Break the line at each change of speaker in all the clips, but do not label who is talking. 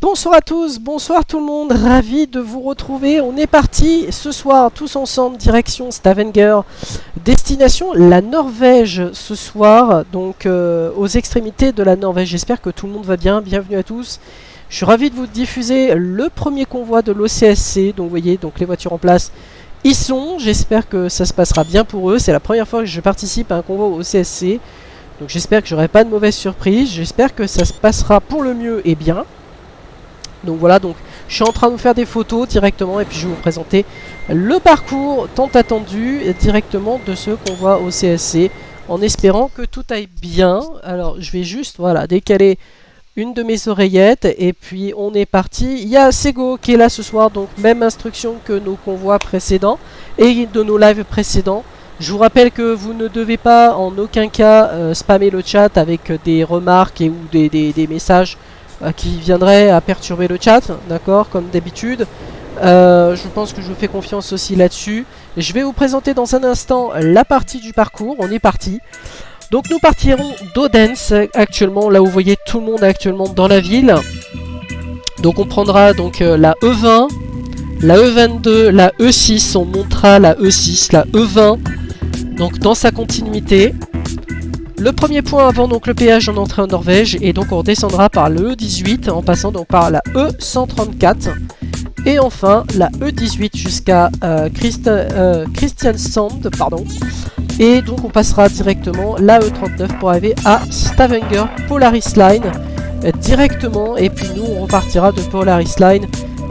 Bonsoir à tous, bonsoir tout le monde, ravi de vous retrouver. On est parti ce soir tous ensemble, direction Stavanger, destination la Norvège ce soir, donc aux extrémités de la Norvège. J'espère que tout le monde va bien, bienvenue à tous. Je suis ravi de vous diffuser le premier convoi de l'OCSC, donc vous voyez, donc les voitures en place y sont. J'espère que ça se passera bien pour eux, c'est la première fois que je participe à un convoi au OCSC. Donc j'espère que j'aurai pas de mauvaises surprises, j'espère que ça se passera pour le mieux et bien. Donc voilà, donc je suis en train de vous faire des photos directement et puis je vais vous présenter le parcours tant attendu directement de ce convoi au CSC en espérant que tout aille bien. Alors je vais juste voilà décaler une de mes oreillettes et puis on est parti. Il y a Sego qui est là ce soir, donc même instruction que nos convois précédents et de nos lives précédents. Je vous rappelle que vous ne devez pas en aucun cas spammer le chat avec des remarques ou des messages qui viendraient à perturber le chat, d'accord, comme d'habitude. Je pense que je vous fais confiance aussi là-dessus. Je vais vous présenter dans un instant la partie du parcours, on est parti. Donc nous partirons d'Odense actuellement, là où vous voyez tout le monde actuellement dans la ville. Donc on prendra donc la E20, la E22, la E6, on montera la E6, la E20, donc dans sa continuité. Le premier point avant donc le péage en entrée en Norvège et donc on redescendra par le E18 en passant donc par la E134 et enfin la E18 jusqu'à Kristiansand, pardon. Et donc on passera directement la E39 pour arriver à Stavanger Polaris Line directement et puis nous on repartira de Polaris Line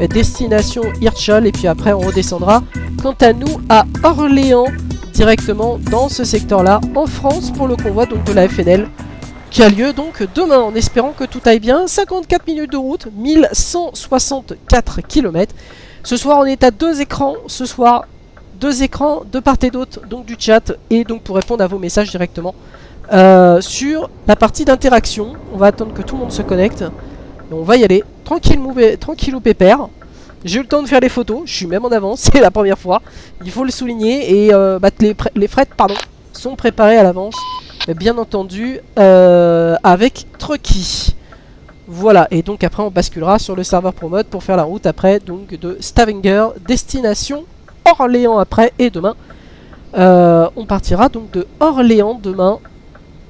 destination Hirtshals et puis après on redescendra quant à nous à Orléans directement dans ce secteur là en France pour le convoi donc de la FNL qui a lieu donc demain en espérant que tout aille bien. 54 minutes de route, 1164 km. Ce soir on est à deux écrans, ce soir deux écrans de part et d'autre donc du chat et donc pour répondre à vos messages directement sur la partie d'interaction. On va attendre que tout le monde se connecte et on va y aller tranquillou pépère. J'ai eu le temps de faire les photos, je suis même en avance, c'est la première fois, il faut le souligner, et les frettes sont préparées à l'avance, bien entendu, avec Trucky. Voilà, et donc après on basculera sur le serveur ProMode pour faire la route après, donc de Stavanger, destination Orléans après, et demain, on partira donc de Orléans demain,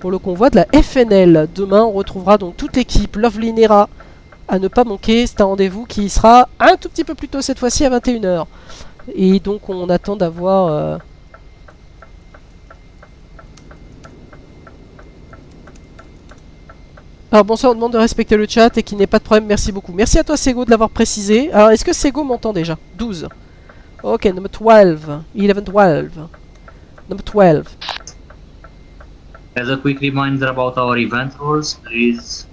pour le convoi de la FNL. Demain on retrouvera donc toute l'équipe, Lovely Nera, à ne pas manquer, c'est un rendez-vous qui sera un tout petit peu plus tôt cette fois-ci à 21 h. Et donc on attend d'avoir... Alors bonsoir, on demande de respecter le chat et qu'il n'y ait pas de problème, merci beaucoup. Merci à toi Sego de l'avoir précisé. Alors est-ce que Sego m'entend déjà? 12. Ok, number 12. 11-12. Number 12.
As a quick reminder about our event rules, please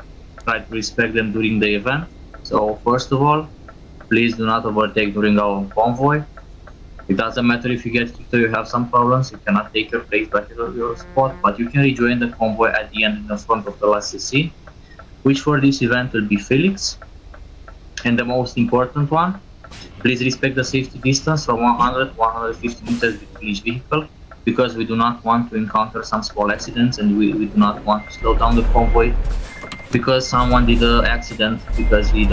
try to respect them during the event. So first of all, please do not overtake during our convoy. It doesn't matter if you get kicked or you have some problems, you cannot take your place back to your spot, but you can rejoin the convoy at the end in the front of the last CC, which for this event will be Felix. And the most important one, please respect the safety distance from 100 to 150 meters between each vehicle, because we do not want to encounter some small accidents and we do not want to slow down the convoy because someone did an accident because he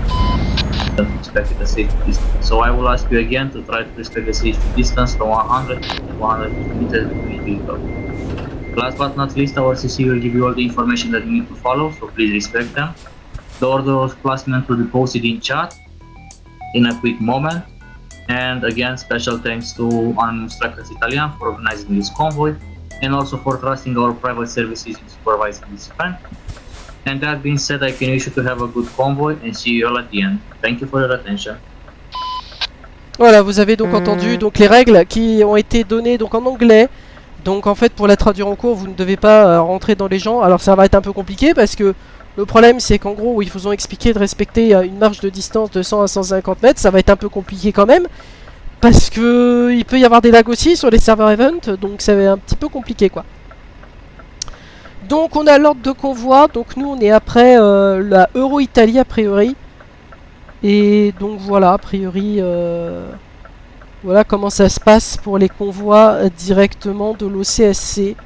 don't respect the safety distance. So I will ask you again to try to respect the safety distance from 100 to 150 meters between each vehicle. Last but not least, our CC will give you all the information that you need to follow, so please respect them. The order of placement will be posted in chat in a quick moment. And again, special thanks to Anonymous Trackers Italian for organizing this convoy and also for trusting our private services in supervising this event. And that being said, I can wish you to have a good convoy and see you all at the end. Thank you for your attention.
Voilà, vous avez donc entendu donc les règles qui ont été données donc en anglais. Donc en fait pour la traduire en cours, vous ne devez pas rentrer dans les gens. Alors ça va être un peu compliqué parce que le problème c'est qu'en gros ils vous ont expliqué de respecter une marge de distance de 100 à 150 mètres. Ça va être un peu compliqué quand même parce que il peut y avoir des lags aussi sur les serveurs event, donc ça va être un petit peu compliqué quoi. Donc on a l'ordre de convoi, donc nous on est après la Euro-Italie a priori. Et donc voilà, a priori, voilà comment ça se passe pour les convois directement de l'OCSC.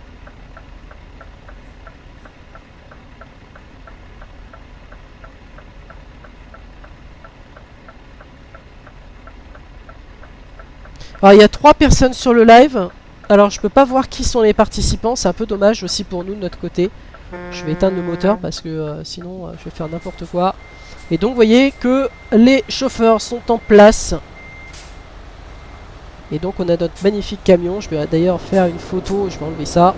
Alors il y a 3 personnes sur le live. Alors je peux pas voir qui sont les participants, c'est un peu dommage aussi pour nous de notre côté. Je vais éteindre le moteur parce que sinon je vais faire n'importe quoi. Et donc vous voyez que les chauffeurs sont en place. Et donc on a notre magnifique camion. Je vais d'ailleurs faire une photo, je vais enlever ça.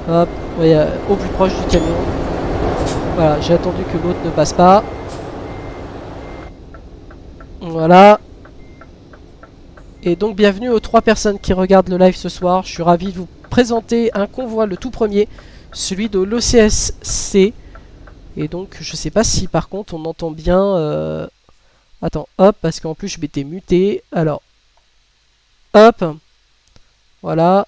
Hop, vous voyez, au plus proche du camion. Voilà, j'ai attendu que l'autre ne passe pas. Voilà. Et donc bienvenue aux 3 personnes qui regardent le live ce soir. Je suis ravi de vous présenter un convoi, le tout premier, celui de l'OCSC. Et donc je sais pas si par contre on entend bien... Attends, hop, parce qu'en plus je m'étais muté. Alors, hop. Voilà.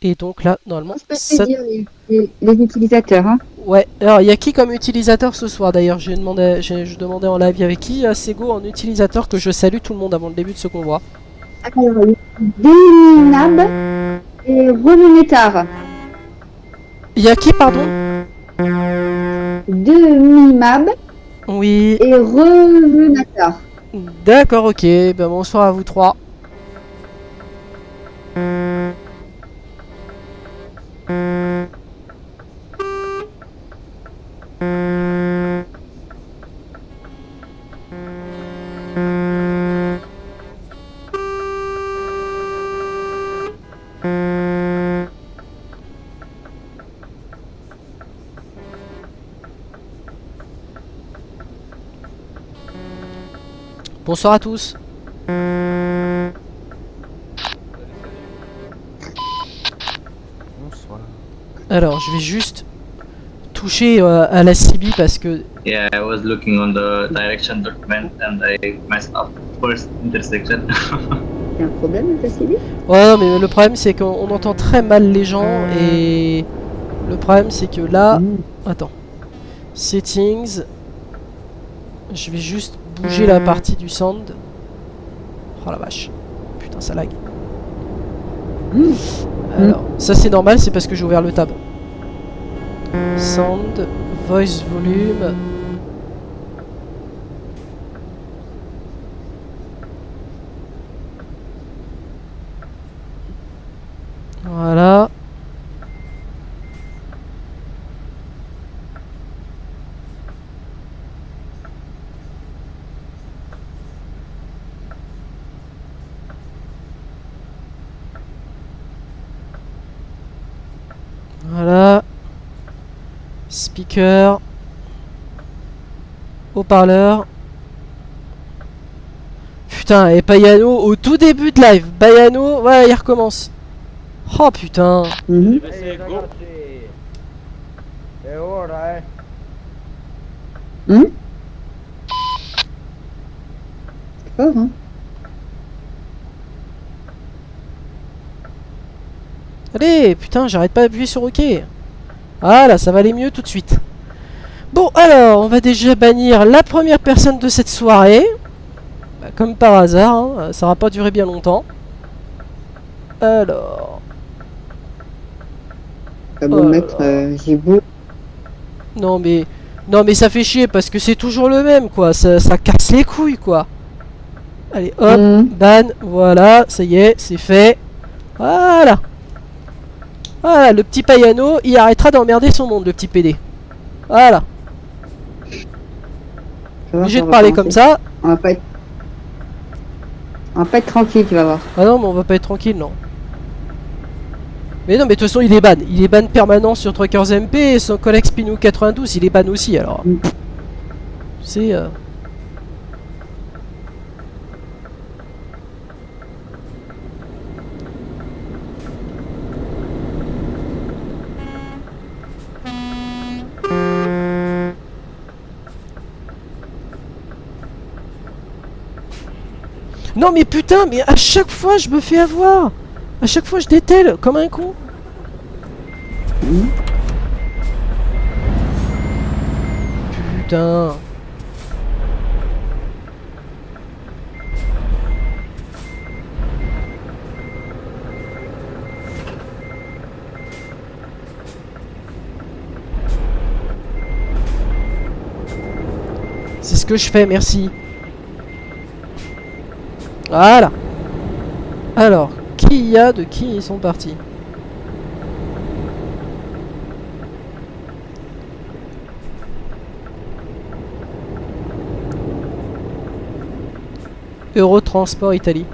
Et donc là, normalement...
Je peux te dire les utilisateurs. Hein.
Ouais, alors il y a qui comme utilisateur ce soir d'ailleurs? Je demandais en live, il y avait qui Sego en utilisateur que je salue tout le monde avant le début de ce convoi.
Alors, Deminab et Revenetard.
Il y a qui, pardon?
Demimab
Oui.
et Revenetard.
D'accord, ok. Ben, bonsoir à vous 3. Bonsoir à tous.
Bonsoir.
Alors, je vais juste toucher à la CB parce que...
Yeah, I was looking on the direction document and I messed up first intersection.
Il y a un problème avec la CB?
Ouais, non, mais le problème c'est qu'on entend très mal les gens et... Le problème c'est que là... Attends. Settings. Je vais juste bouger la partie du sound. Oh la vache. Putain, ça lag. Alors, ça c'est normal, c'est parce que j'ai ouvert le tab. Sound, voice volume. Voilà. Voilà. Speaker. Haut-parleur. Putain, et Payano au tout début de live. Payano, ouais, il recommence. Oh putain.
Mhm.
Ehi, ragazzi, è ora,
C'est fort, hein?
Allez, putain, j'arrête pas d'appuyer sur OK. Voilà, ça va aller mieux tout de suite. Bon, alors, on va déjà bannir la première personne de cette soirée. Bah, comme par hasard, hein, ça va pas durer bien longtemps. Alors...
T'as beau
Oh là
mettre,
là.
j'ai beau.
Non mais ça fait chier parce que c'est toujours le même, quoi. Ça casse les couilles, quoi. Allez, hop, ban, voilà, ça y est, c'est fait. Voilà. Voilà, le petit Payano, il arrêtera d'emmerder son monde, le petit PD. Voilà. Obligé de parler comme ça.
On va pas être... On va pas être tranquille, tu vas voir.
Ah non, mais on va pas être tranquille, non. Mais non, mais de toute façon, il est ban. Il est ban permanent sur Truckers MP et son collègue Spinou 92, il est ban aussi, alors. C'est... Non mais putain, mais à chaque fois je me fais avoir. À chaque fois je détale comme un con. Putain. C'est ce que je fais, merci. Voilà. Alors, qui y a de qui ils sont partis? Eurotransport Italie.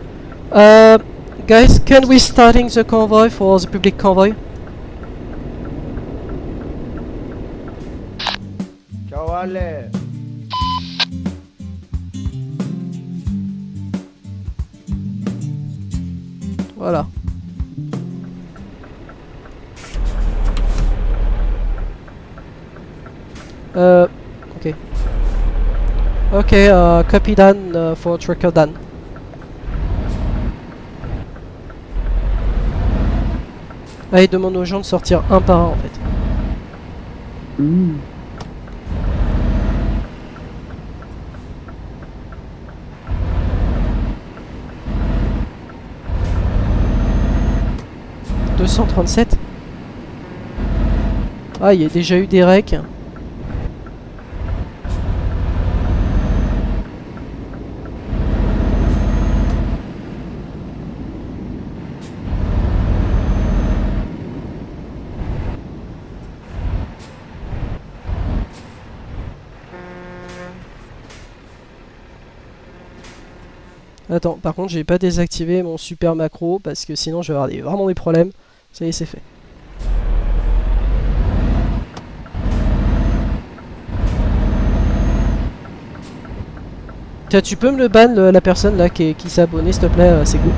Guys, can we starting the convoy for the public convoy?
Ciao Ale.
Voilà. Ok. Ok, copy Dan for Tracker Dan. Allez, demande aux gens de sortir un par un en fait.
Mmh. «
237 » Ah, il y a déjà eu des recs. Attends, par contre, j'ai pas désactivé mon super macro parce que sinon je vais avoir vraiment des problèmes. Ça y est, c'est fait. Tiens, tu peux me le ban, la personne là qui s'est abonnée, s'il te plaît, c'est go.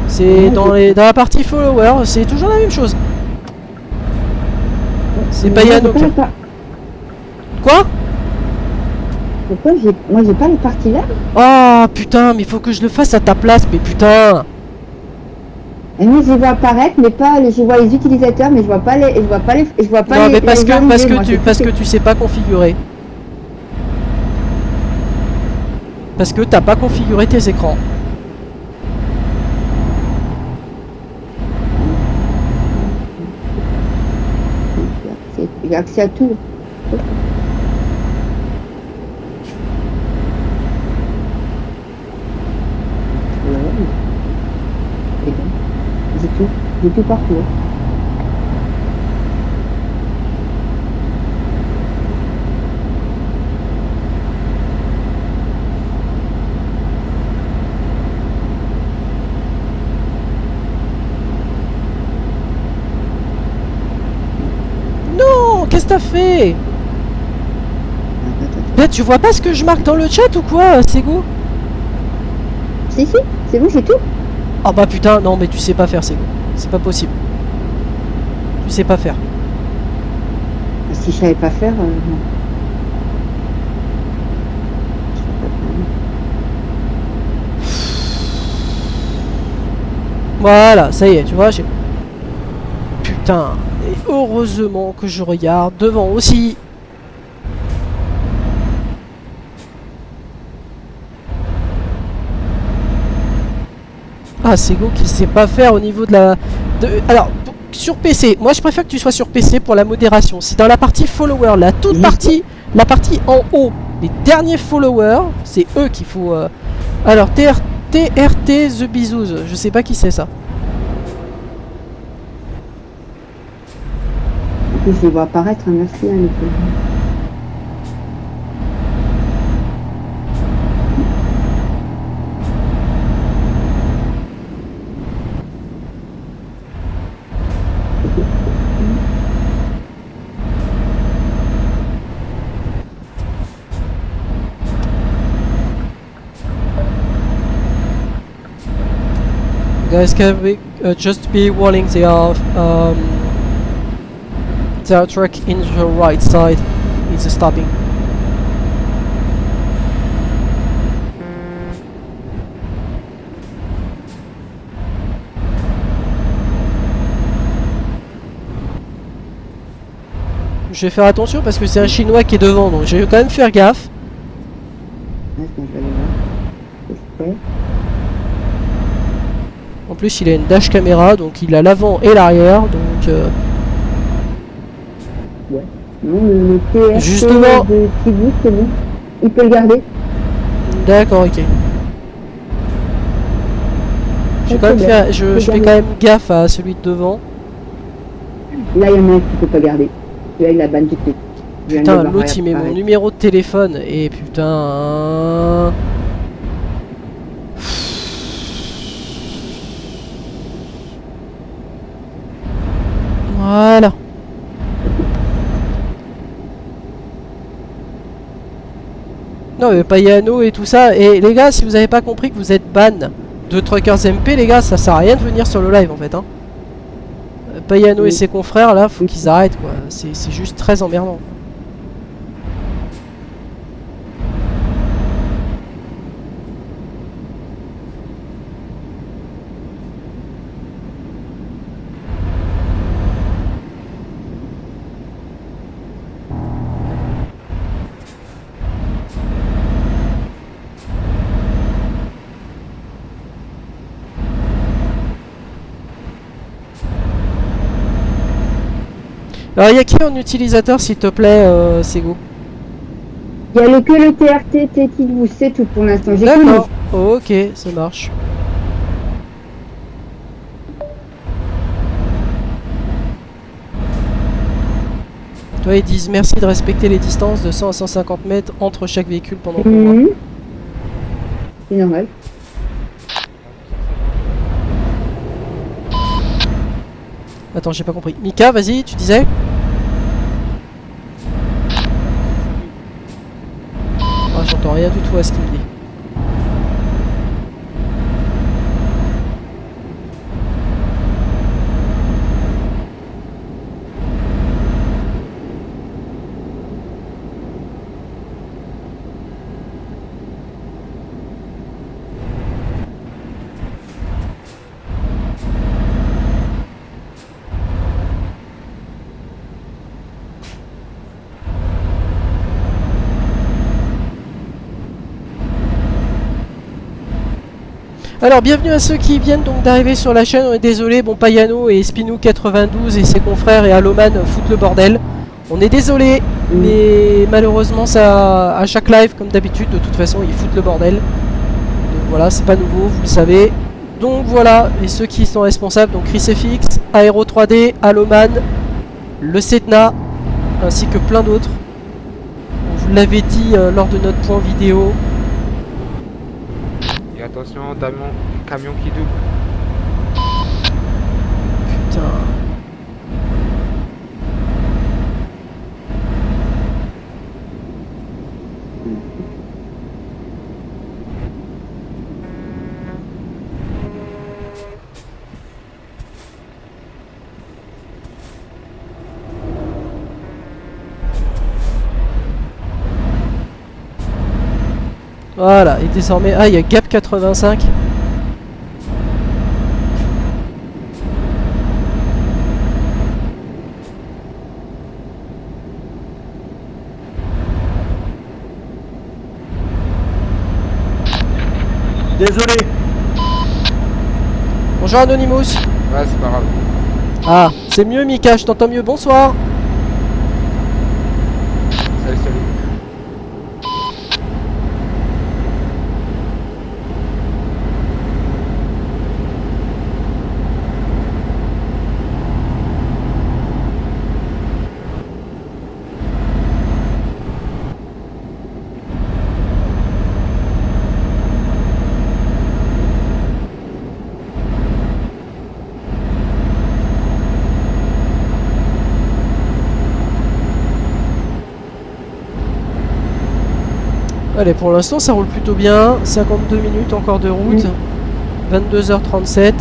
C'est dans la partie follower, c'est toujours la même chose. C'est pas Yannock. Quoi?
Pourquoi moi j'ai pas les parties là?
Oh putain, mais il faut que je le fasse à ta place, mais putain.
Et moi je vois apparaître, mais pas je vois les utilisateurs, mais je vois pas les
Non, mais parce que tu sais pas configurer. Parce que t'as pas configuré tes écrans.
J'ai accès à tout. J'ai tout partout.
Non, qu'est-ce que t'as fait? Là, tu vois pas ce que je marque dans le chat ou quoi, Sego?
Si, c'est bon, j'ai tout.
Ah bah putain, non mais tu sais pas faire, Sego. C'est pas possible. Tu sais pas faire.
Si je savais pas faire, non.
Voilà, ça y est, tu vois, j'ai... Putain, et heureusement que je regarde devant aussi. Ah, Sego qui sait pas faire au niveau de la... Alors, sur PC, moi je préfère que tu sois sur PC pour la modération. C'est dans la partie follower, la toute partie, la partie en haut, les derniers followers, c'est eux qu'il faut... Alors, TRT The Bizous, je sais pas qui c'est ça.
En plus, je les vois apparaître, merci. Hein,
Guys, can we just be warning they are track in the right side is stopping. Je vais faire attention parce que c'est un chinois qui est devant, donc je vais quand même faire gaffe. En plus il a une dash caméra, donc il a l'avant et l'arrière, donc
Non, le TRT
justement
de Thibaut, c'est bon. Il peut le garder.
D'accord, ok. Je vais quand même faire, je fais quand même gaffe à celui de devant.
Là, il y en a un qu'il faut pas garder. Celui-là, il a ban tout de suite. Je viens de
Putain,
le voir
l'autre il met mon
apparaître.
numéro de téléphone et putain. Voilà. Non mais Payano et tout ça. Et les gars, si vous avez pas compris que vous êtes ban de Truckers MP, les gars, ça sert à rien de venir sur le live en fait. Hein. Payano et ses confrères là, faut qu'ils arrêtent quoi. C'est juste très emmerdant. Alors il y a qui en utilisateur s'il te plaît, Sego?
Il y a que le TRT T-Boost, c'est tout pour l'instant. J'ai que lui.
D'accord, ok, ça marche. Toi ils disent merci de respecter les distances de 100 à 150 mètres entre chaque véhicule pendant le convoi.
Mhm. C'est normal.
Attends, j'ai pas compris. Mika, vas-y, tu disais? Ah, j'entends rien du tout à ce qu'il me dit. Alors bienvenue à ceux qui viennent donc d'arriver sur la chaîne, on est désolé, bon Payano et Spinou92 et ses confrères et Alloman foutent le bordel. On est désolé, mais malheureusement ça, à chaque live comme d'habitude, de toute façon ils foutent le bordel. Donc voilà, c'est pas nouveau, vous le savez. Donc voilà, et ceux qui sont responsables, donc ChrisFX, Aero 3D, Alloman, le Setna, ainsi que plein d'autres. On vous l'avait dit lors de notre point vidéo.
Et attention, camion qui double.
Putain. Voilà, et désormais... Ah, il y a Gap 85.
Désolé.
Bonjour Anonymous.
Ouais, c'est pas grave.
Ah, c'est mieux Mika, je t'entends mieux. Bonsoir.
Salut, salut.
Allez, pour l'instant ça roule plutôt bien. 52 minutes encore de route. 22h37.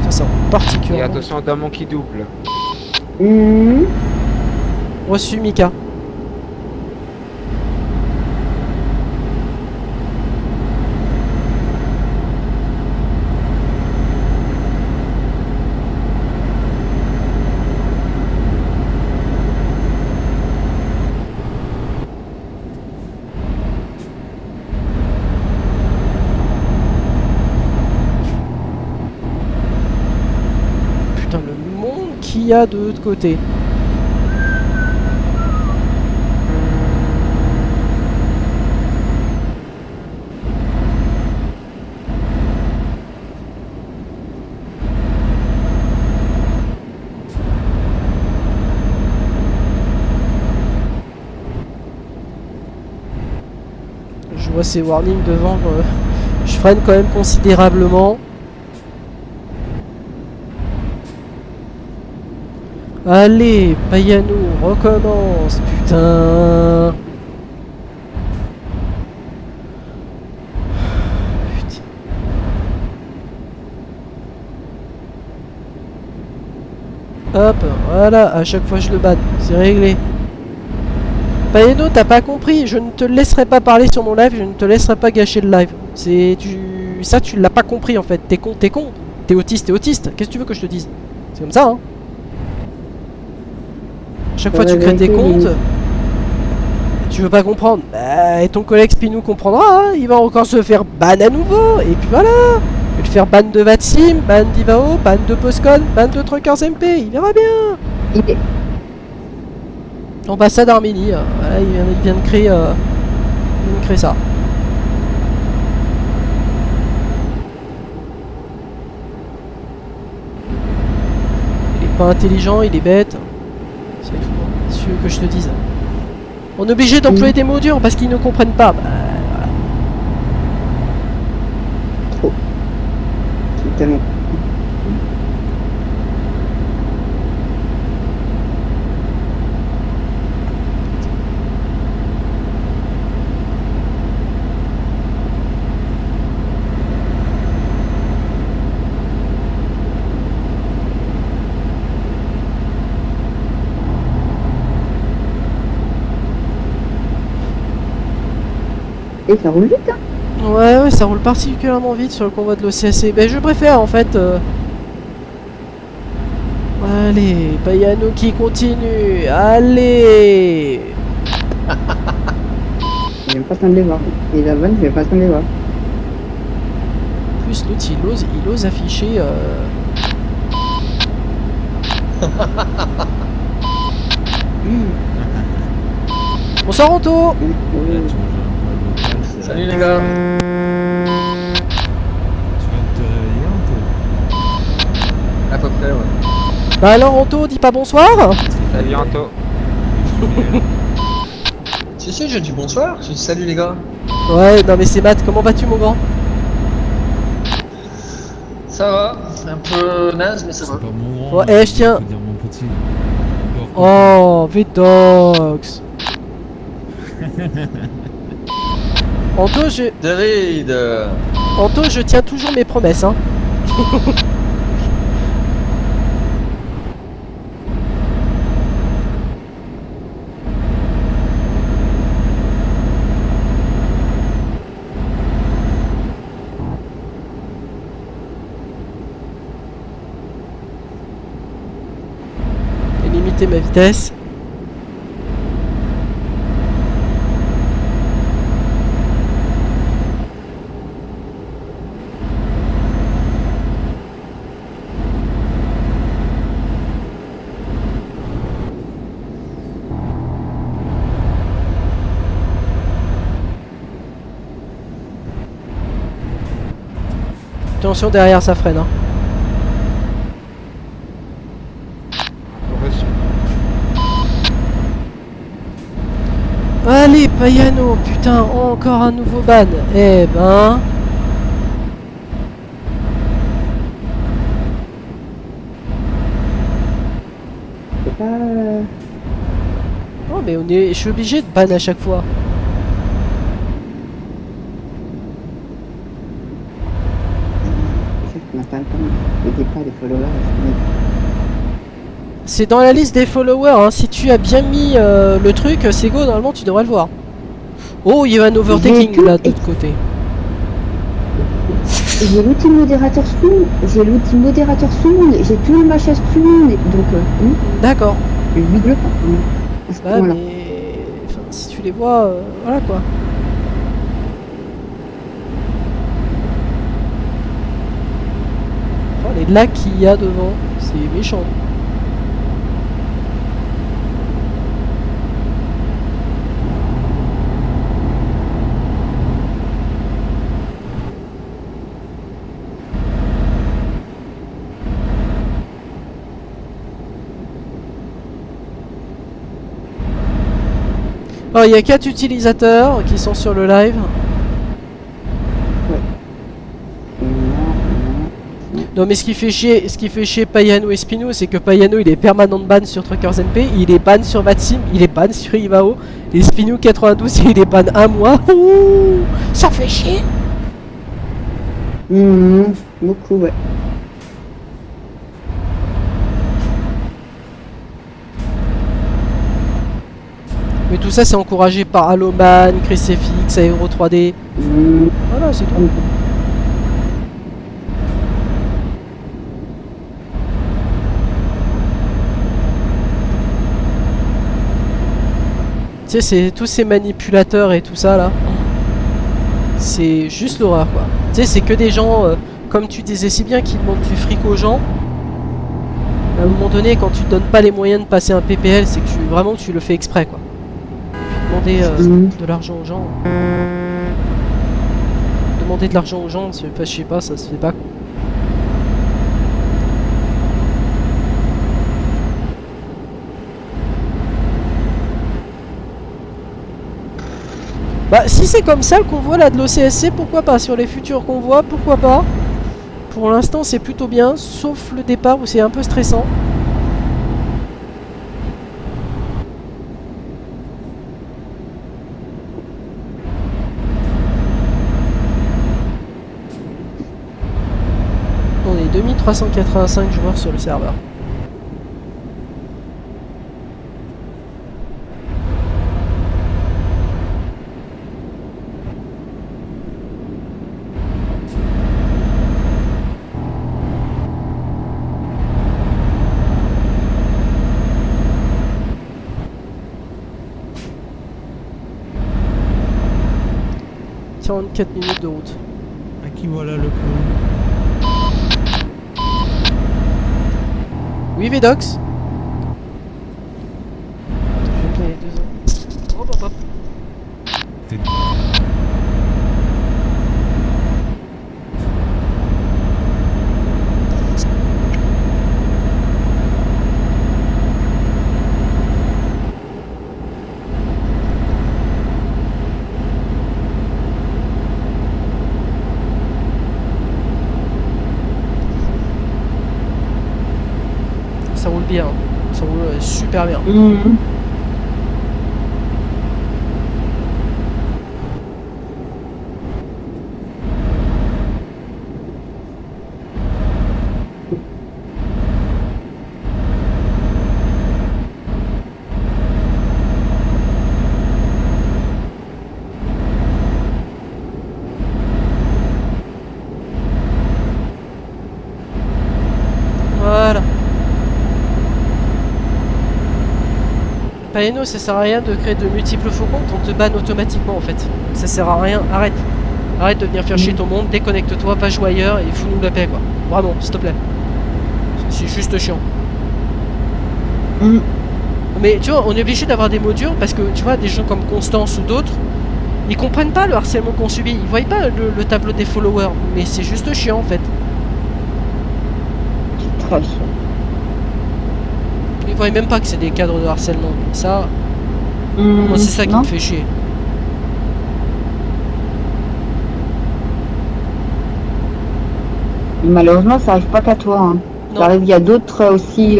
Ça roule
Et
particulièrement.
attention, Damon qui double.
Mhm.
Reçu Mika. Putain, le monde qu'il y a de l'autre côté. vois ces warnings devant, je freine quand même considérablement. Allez, Payano, recommence, putain. Putain. Hop, voilà, à chaque fois je le banne, c'est réglé. Payano, t'as pas compris, je ne te laisserai pas parler sur mon live, je ne te laisserai pas gâcher le live. Ça tu l'as pas compris en fait, t'es con, t'es con. T'es autiste, qu'est-ce que tu veux que je te dise? C'est comme ça, hein. Chaque fois tu crées tes comptes, tu veux pas comprendre. Bah, et ton collègue Spinou comprendra, hein, il va encore se faire ban à nouveau, et puis voilà. Il va le faire ban de Vatsim, ban d'Ivao, ban de Postcon, ban de Truckers MP, il verra bien.
Il est...
Ambassade Arménie, voilà, il vient de créer ça. Il est pas intelligent, il est bête. C'est tout, hein. C'est ce que je te dise. On est obligé d'employer des mots durs parce qu'ils ne comprennent pas. Bah, voilà.
Trop. C'est tellement... Et ça roule vite, hein.
Ouais, ça roule particulièrement vite sur le convoi de l'OCAC. Ben, je préfère en fait. Allez, Payano qui continue. Allez.
Je vais pas attendre de les voir. Et la bonne, je vais pas attendre de les voir.
En plus, l'autre il ose afficher. Bonsoir Anto.
Salut les gars.
Tu viens de te réveiller un peu?
À peu près, ouais.
Bah alors Anto, dis pas bonsoir.
Salut Anto.
Si, je dis bonsoir. Je dis salut les gars.
Ouais, non mais c'est Matt, comment vas-tu mon grand?
Ça va. Un peu naze, mais ça
C'est
va.
pas mon grand.
Ouais, je tiens.
Faut dire mon petit.
Oh, Vedox.
David.
Anto, je tiens toujours mes promesses, hein. Et limiter ma vitesse. Attention derrière, ça freine. Hein.
Reçu.
Allez, Payano, putain, encore un nouveau ban. Eh ben...
C'est pas...
Oh, mais je suis obligé de ban à chaque fois.
On n'a pas le temps. N'était pas les followers.
C'est dans la liste des followers, hein. Si tu as bien mis le truc, c'est go, normalement tu devrais le voir. Oh, il y a un overtaking là de l'autre côté.
J'ai l'outil modérateur sound, j'ai j'ai tout le machin sound, donc
D'accord.
je rigole pas. À ce
Bah,
point-là.
mais... Enfin, si tu les vois, voilà quoi. Oh, les lags qu'il y a devant, c'est méchant. Oh, il y a 4 utilisateurs qui sont sur le live. Non mais ce qui fait chier Payano et Spino, c'est que Payano il est permanent ban sur Truckers NP, il est ban sur Vatsim, il est ban sur Ivao, et Spino 92 il est ban un mois. Ouh, ça fait chier.
Beaucoup, ouais.
Mais tout ça c'est encouragé par Alloman, ChrisFX, Aero 3D. Voilà, c'est tout. Tu sais, c'est tous ces manipulateurs et tout ça là. C'est juste l'horreur quoi. Tu sais, c'est que des gens, comme tu disais si bien, qui demandent du fric aux gens. À un moment donné, quand tu te donnes pas les moyens de passer un PPL, c'est que vraiment tu le fais exprès quoi. Demander de l'argent aux gens. Demander de l'argent aux gens, je sais pas, ça se fait pas quoi. Bah si c'est comme ça le convoi là de l'OCSC, pourquoi pas? Sur les futurs convois, pourquoi pas? Pour l'instant c'est plutôt bien, sauf le départ où c'est un peu stressant. On est 2385 joueurs sur le serveur. « 44 minutes de route. »
À qui voilà le coup?
Oui, Vedox. Je vais les 2 ans. Hop, hop, hop.
T'es-
Ça roule bien. Ça roule super bien. Voilà. Paeno, ça sert à rien de créer de multiples faux comptes, on te banne automatiquement en fait. Ça sert à rien, arrête. Arrête de venir faire chier ton monde, déconnecte-toi, va jouer ailleurs et fous-nous la paix quoi. Vraiment, s'il te plaît. C'est juste chiant. Mais tu vois, on est obligé d'avoir des mots durs parce que tu vois, des gens comme Constance ou d'autres, ils comprennent pas le harcèlement qu'on subit, ils voient pas le tableau des followers, mais c'est juste chiant en fait.
C'est très chiant.
Ils voient même pas que c'est des cadres de harcèlement. Ça, moi c'est ça qui
non.
me fait chier.
Et malheureusement, ça arrive pas qu'à toi. Hein.
Non.
Ça arrive, il y a d'autres aussi.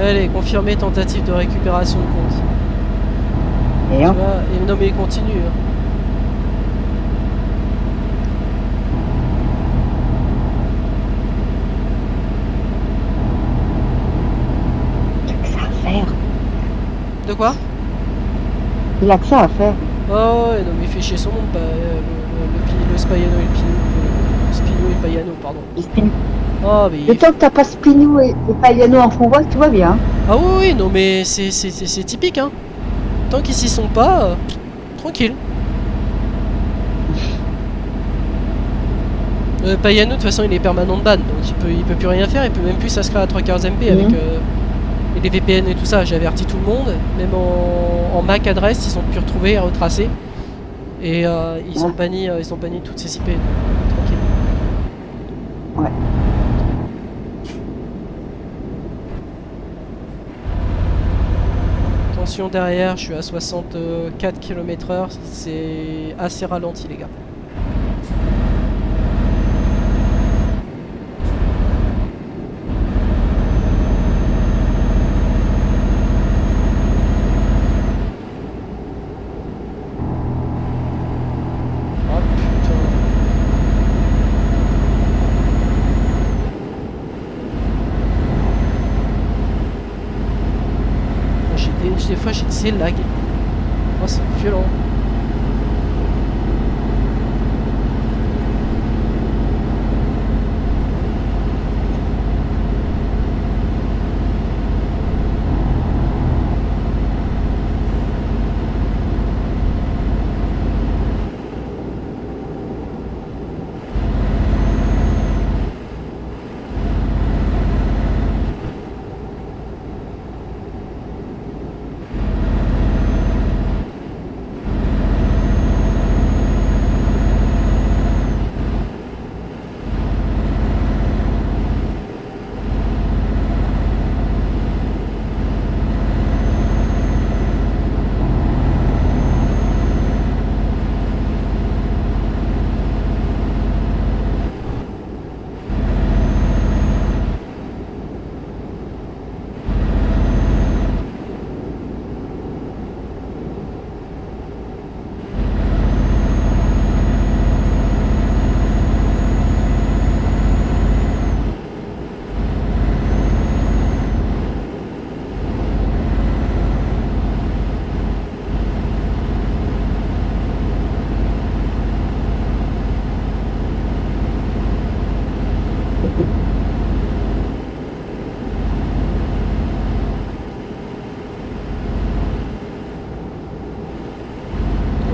Allez, confirmé tentative de récupération de compte.
Et
Tu
hop.
vois, et non mais il continue. Hein.
Il a que ça à faire.
De quoi?
Il a que ça à faire.
Oh ouais, non mais il fait chier son monde, pas, le Spaiano et le Pino. Le Spino et Paiano, pardon. Oh mais...
Le temps que t'as pas Spinou et Payano en convoi, tout va bien.
Ah oui, oui, non mais c'est typique hein. Tant qu'ils s'y sont pas, tranquille. Payano de toute façon il est permanent de ban, donc il peut plus rien faire, il peut même plus s'inscrire à 3 quarts MP avec... Et les VPN et tout ça, j'ai averti tout le monde, même en MAC adresse, ils ont pu retrouver et retracer. Et ils ont banni toutes ces IP. Tranquille.
Ouais.
Attention derrière, je suis à 64 km/h, c'est assez ralenti les gars. Oh putain. Des fois j'ai des lags. Oh c'est violent.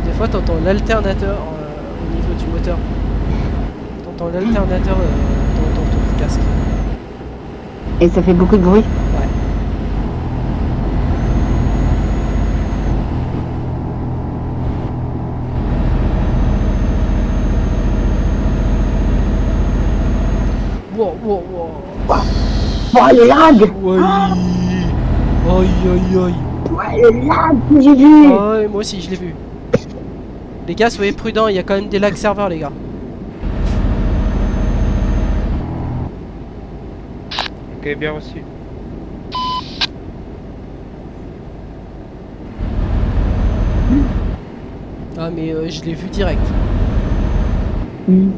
Des fois t'entends l'alternateur au niveau du moteur. T'entends l'alternateur dans ton casque.
Et ça fait beaucoup de bruit.
Ouais. Wow, wow, wow.
Oh, le lag!
Ouais. Aïe aïe aïe.
Ouais, le lag que j'ai vu!
Ah ouais, moi aussi je l'ai vu. Les gars, soyez prudents, il y a quand même des lag serveurs les gars.
Ok, bien reçu.
Ah mais je l'ai vu direct.
Hmm.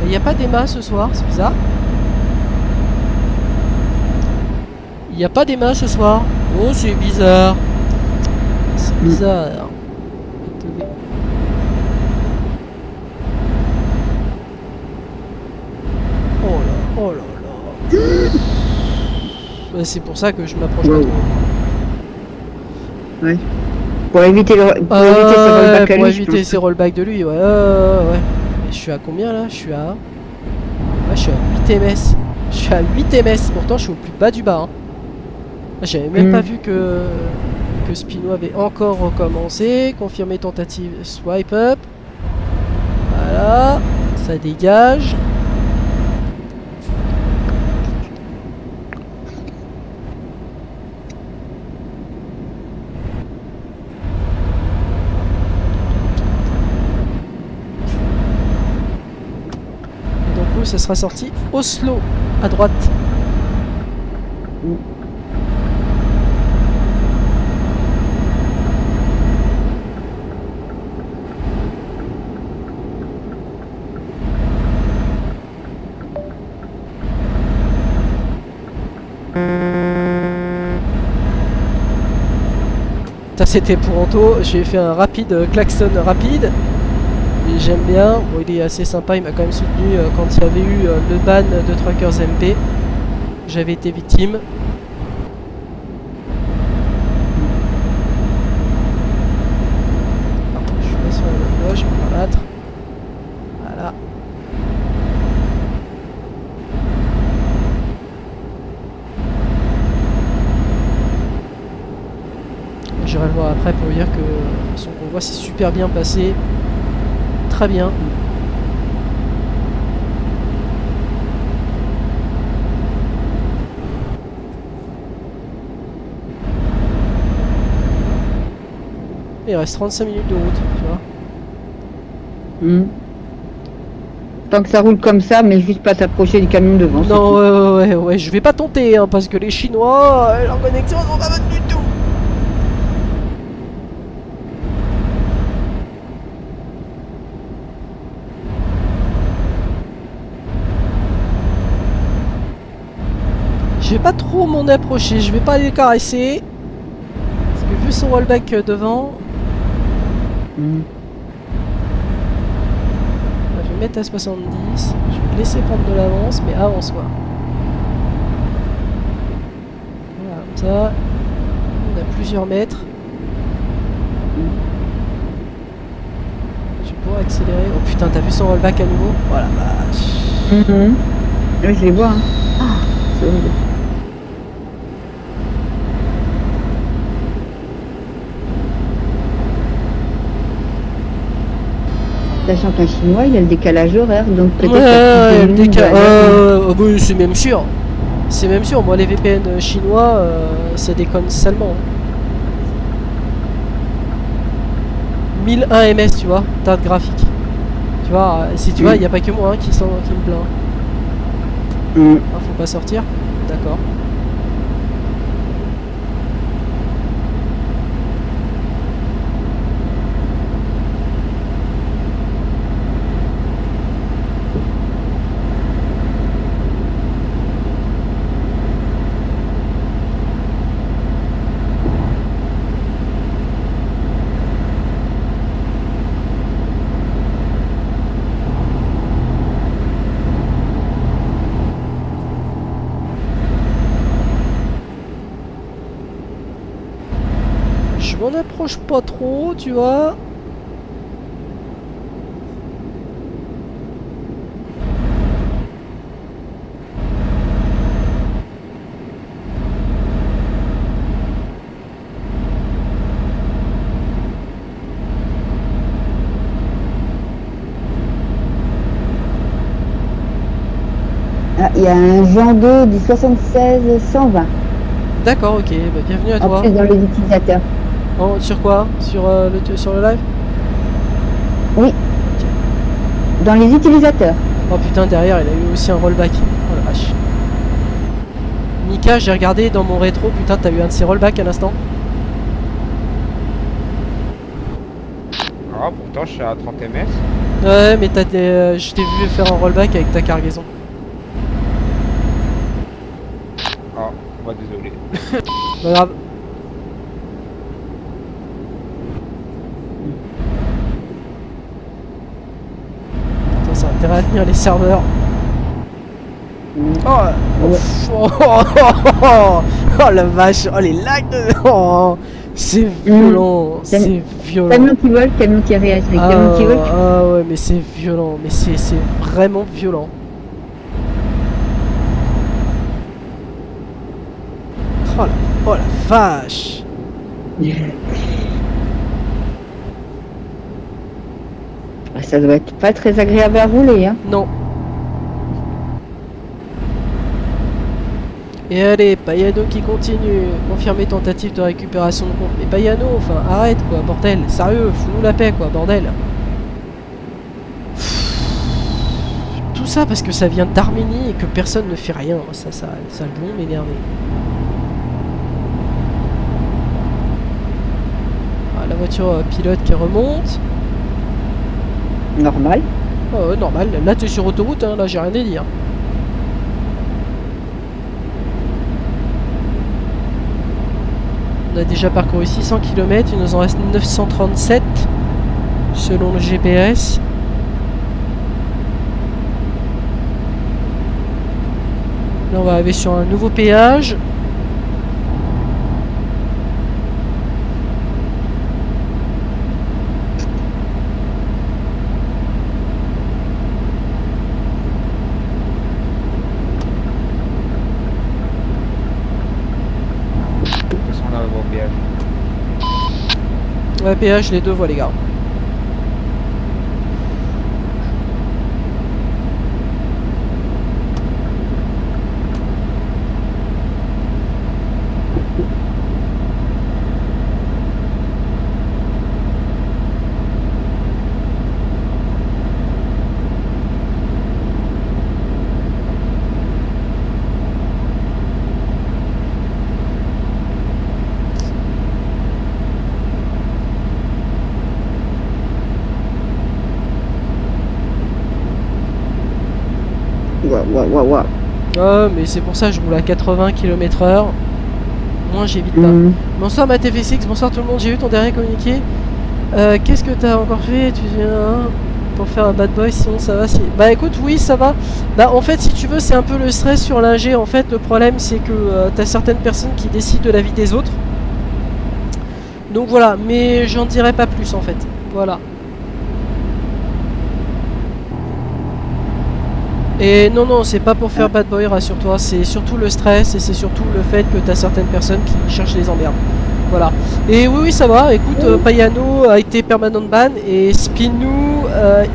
Il n'y a pas d'Emma ce soir, c'est bizarre. Il n'y a pas d'Emma ce soir. Oh, c'est bizarre. C'est bizarre. Attendez. Oh là, oh là là. Ouais, c'est pour ça que je m'approche pas
Wow.
trop.
Ouais. Pour éviter ce rollback à
pour
lui, je
éviter
pense.
ces rollbacks de lui, ouais. Ouais. Mais je suis à combien là? Je suis à 8 ms. Je suis à 8 ms, pourtant je suis au plus bas du bas. Hein. J'avais même pas vu que Spino avait encore recommencé. Confirmer tentative swipe up. Voilà, ça dégage. Et donc ça sera sorti Oslo à droite. Ça c'était pour Anto, j'ai fait un rapide klaxon rapide. Et j'aime bien, bon il est assez sympa, il m'a quand même soutenu quand il y avait eu le ban de Truckers MP. J'avais été victime. Pardon, je suis pas sur la bonne voie, je vais me rabattre. Voilà. J'irai le voir après pour lui dire que son convoi s'est super bien passé. Très bien. Il reste 35 minutes de route, tu vois.
Hmm. Tant que ça roule comme ça, mais juste pas t'approcher du camion devant. c'est
Non,
tout.
ouais, je vais pas tenter, hein, parce que les Chinois, leur connexion, elles sont pas bonnes du tout. Je vais pas trop m'en approcher, je vais pas aller le caresser. Parce que vu son rollback devant,
Hmm.
je vais mettre à 70. Je vais le laisser prendre de l'avance, mais avance quoi. Voilà, comme ça. On a plusieurs mètres. Je vais pouvoir accélérer. Oh putain, t'as vu son rollback à nouveau? Voilà, vache.
Mhm. Oui, je les vois. Hein. Ah, c'est horrible. Sachant qu'un chinois, il a le décalage horaire, donc peut-être
Ouais,
qu'à plus de
le
minutes,
oui, c'est même sûr. C'est même sûr. Moi, les VPN chinois, ça déconne salement. 1001 ms, tu vois, carte graphique. Tu vois, si tu vois, il n'y a pas que moi hein, qui me plaint.
Hmm.
Ah, faut pas sortir. D'accord. Je m'en approche pas trop, tu vois.
Ah, il y a un Jean 2 du 76 120
D'accord, ok. Bah, bienvenue à
en
toi.
plus dans les utilisateurs.
Sur quoi? Sur le live?
Oui, dans les utilisateurs.
Oh putain, derrière, il a eu aussi un rollback. Oh la vache. Mika, j'ai regardé dans mon rétro. Putain, t'as eu un de ces rollbacks à l'instant?
Ah, pourtant, je suis à 30 ms.
Ouais, mais je t'ai vu faire un rollback avec ta cargaison.
Ah, moi, désolé.
Pas grave. Attends, ça a intérêt à tenir les serveurs. Oh,
Ouais.
oh la vache, oh les lags de... Oh, c'est violent, c'est violent.
Camion qui vole, camion qui réagit. Camion qui vole.
Ah ouais, mais c'est violent, mais c'est vraiment violent. Oh la vache.
Ah, ça doit être pas très agréable à rouler, hein.
Non. Et allez, Payano qui continue. Confirmer tentative de récupération de compte. Mais Payano, enfin, arrête quoi, bordel. Sérieux, fous-nous la paix quoi, bordel. Tout ça parce que ça vient d'Arménie et que personne ne fait rien. Ça bon m'énerver. Ah, la voiture pilote qui remonte.
Normal.
Oh, normal. Là, tu es sur autoroute, hein. Là, j'ai rien à dire. On a déjà parcouru 600 km, il nous en reste 937 selon le GPS. Là on va arriver sur un nouveau péage. Ouais, péage, les deux voies, les gars.
Ouah.
Oh, mais c'est pour ça que je roule à 80 km/h. Moins j'évite pas. Bonsoir MattFX, bonsoir tout le monde, j'ai vu ton dernier communiqué. Qu'est-ce que t'as encore fait? Tu viens pour faire un bad boy, sinon ça va si... Bah écoute, oui ça va. Bah en fait si tu veux c'est un peu le stress sur l'ingé. En fait le problème c'est que t'as certaines personnes qui décident de la vie des autres. Donc voilà, mais j'en dirai pas plus en fait. Voilà. Et non, c'est pas pour faire bad boy, rassure-toi, c'est surtout le stress et c'est surtout le fait que t'as certaines personnes qui cherchent les emmerdes. Voilà. Et oui, ça va, écoute, Payano a été permanent ban et Spinou,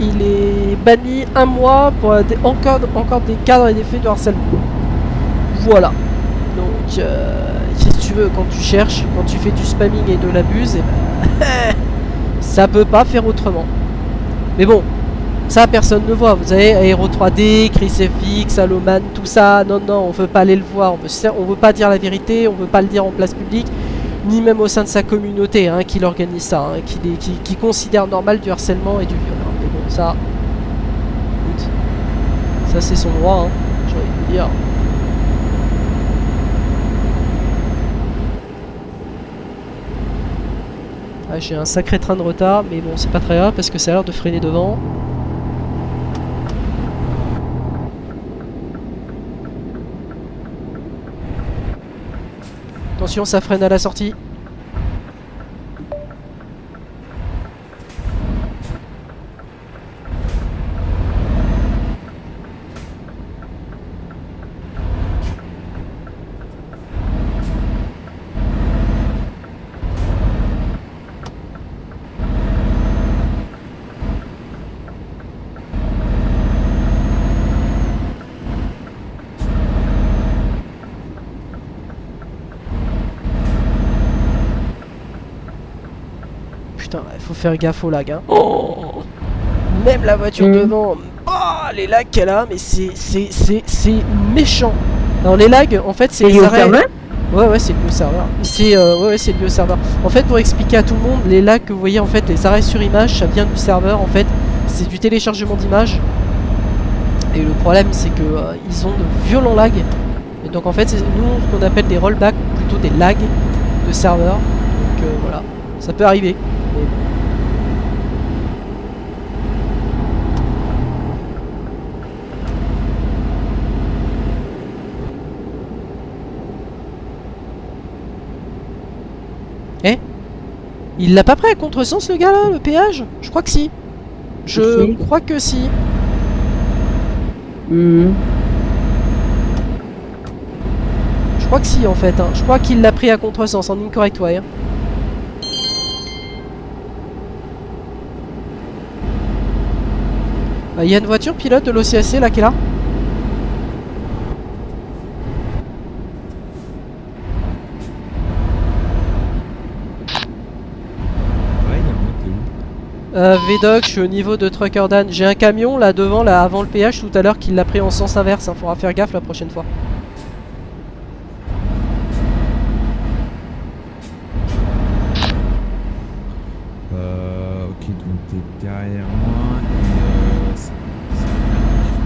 il est banni 1 mois pour encore des cadres et des faits de harcèlement. Voilà. Donc, si tu veux, quand tu cherches, quand tu fais du spamming et de l'abuse, et ben, ça peut pas faire autrement. Mais bon. Ça personne ne voit, vous savez, Aero 3D, Chris FX, Aloman, tout ça, non, on veut pas aller le voir, on veut pas dire la vérité, on veut pas le dire en place publique, ni même au sein de sa communauté hein, qui l'organise ça, hein, qui considère normal du harcèlement et du viol. Hein. Mais bon, ça, écoute, ça c'est son droit, hein, j'ai envie de vous dire. Ah, j'ai un sacré train de retard, mais bon, c'est pas très grave parce que ça a l'air de freiner devant. Attention, ça freine à la sortie. Putain, il faut faire gaffe au lag. Hein. Oh, même la voiture devant. Oh, les lags qu'elle a, mais c'est méchant. Alors les lags, en fait, c'est les arrêts. Ouais, c'est le bioserveur. C'est c'est le bioserveur. En fait, pour expliquer à tout le monde, les lags que vous voyez, en fait, les arrêts sur image, ça vient du serveur. En fait, c'est du téléchargement d'images. Et le problème, c'est que ils ont de violents lags. Et donc, en fait, c'est nous ce qu'on appelle des rollbacks, ou plutôt des lags de serveur. Donc voilà, ça peut arriver. Mais... Eh, il l'a pas pris à contresens le gars là, le péage? Je crois que si. Je crois que si. Je crois que si en fait. Hein. Je crois qu'il l'a pris à contresens en incorrect way. Hein. Il y a une voiture pilote de l'OCAC là qui est là. Vdoc, je suis au niveau de Trucker Dan. J'ai un camion là devant, là avant le péage tout à l'heure qui l'a pris en sens inverse. Hein. Faudra faire gaffe la prochaine fois.
Ok, donc t'es derrière moi et c'est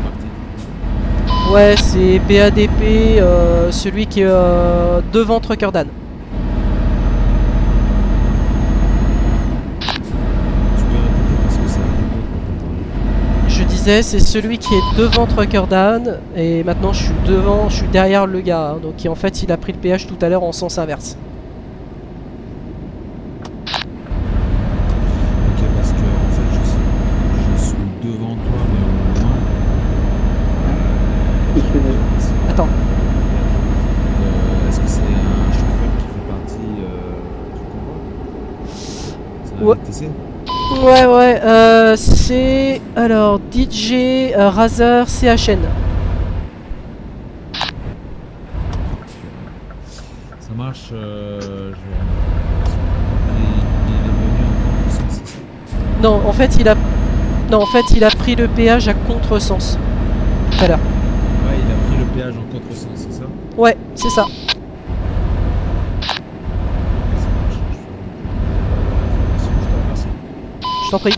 parti.
Ouais, c'est BADP, celui qui est devant Trucker Dan. Je disais, c'est celui qui est devant Trucker Dan et maintenant je suis derrière le gars. Hein, donc en fait, il a pris le péage tout à l'heure en sens inverse.
Ok, parce que en fait, je suis devant toi, mais au loin.
Attends.
Est-ce que c'est un chauffeur qui fait partie du convoi? la
Ouais.
VTC.
Ouais, c'est... Alors, DJ Razer CHN.
Ça marche, je vais... Il est venu en contresens, c'est ça?
Non, en fait, il a pris le péage à contresens. Tout à l'heure.
Ouais, il a pris le péage en contresens, c'est ça?
Ouais, c'est ça.
Ça marche, je te remercie.
Je t'en prie.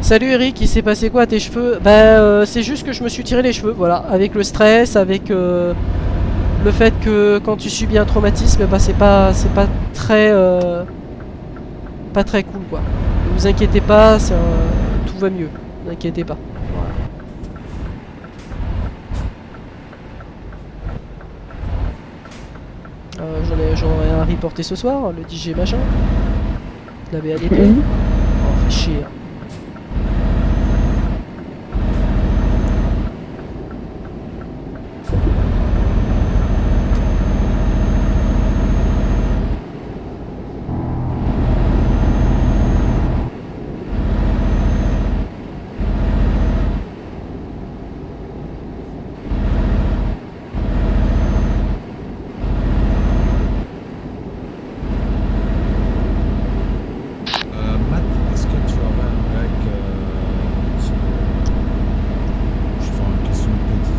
Salut Eric, il s'est passé quoi à tes cheveux? Bah, c'est juste que je me suis tiré les cheveux, voilà. Avec le stress, avec le fait que quand tu subis un traumatisme, bah, c'est pas très... pas très cool, quoi. Ne vous inquiétez pas, tout va mieux. Ne vous inquiétez pas. J'en aurai un reporté ce soir, le DJ machin. Je l'avais allé. Oh, fait chier.
Matt, est-ce que tu aurais un rec je vais faire une question de petit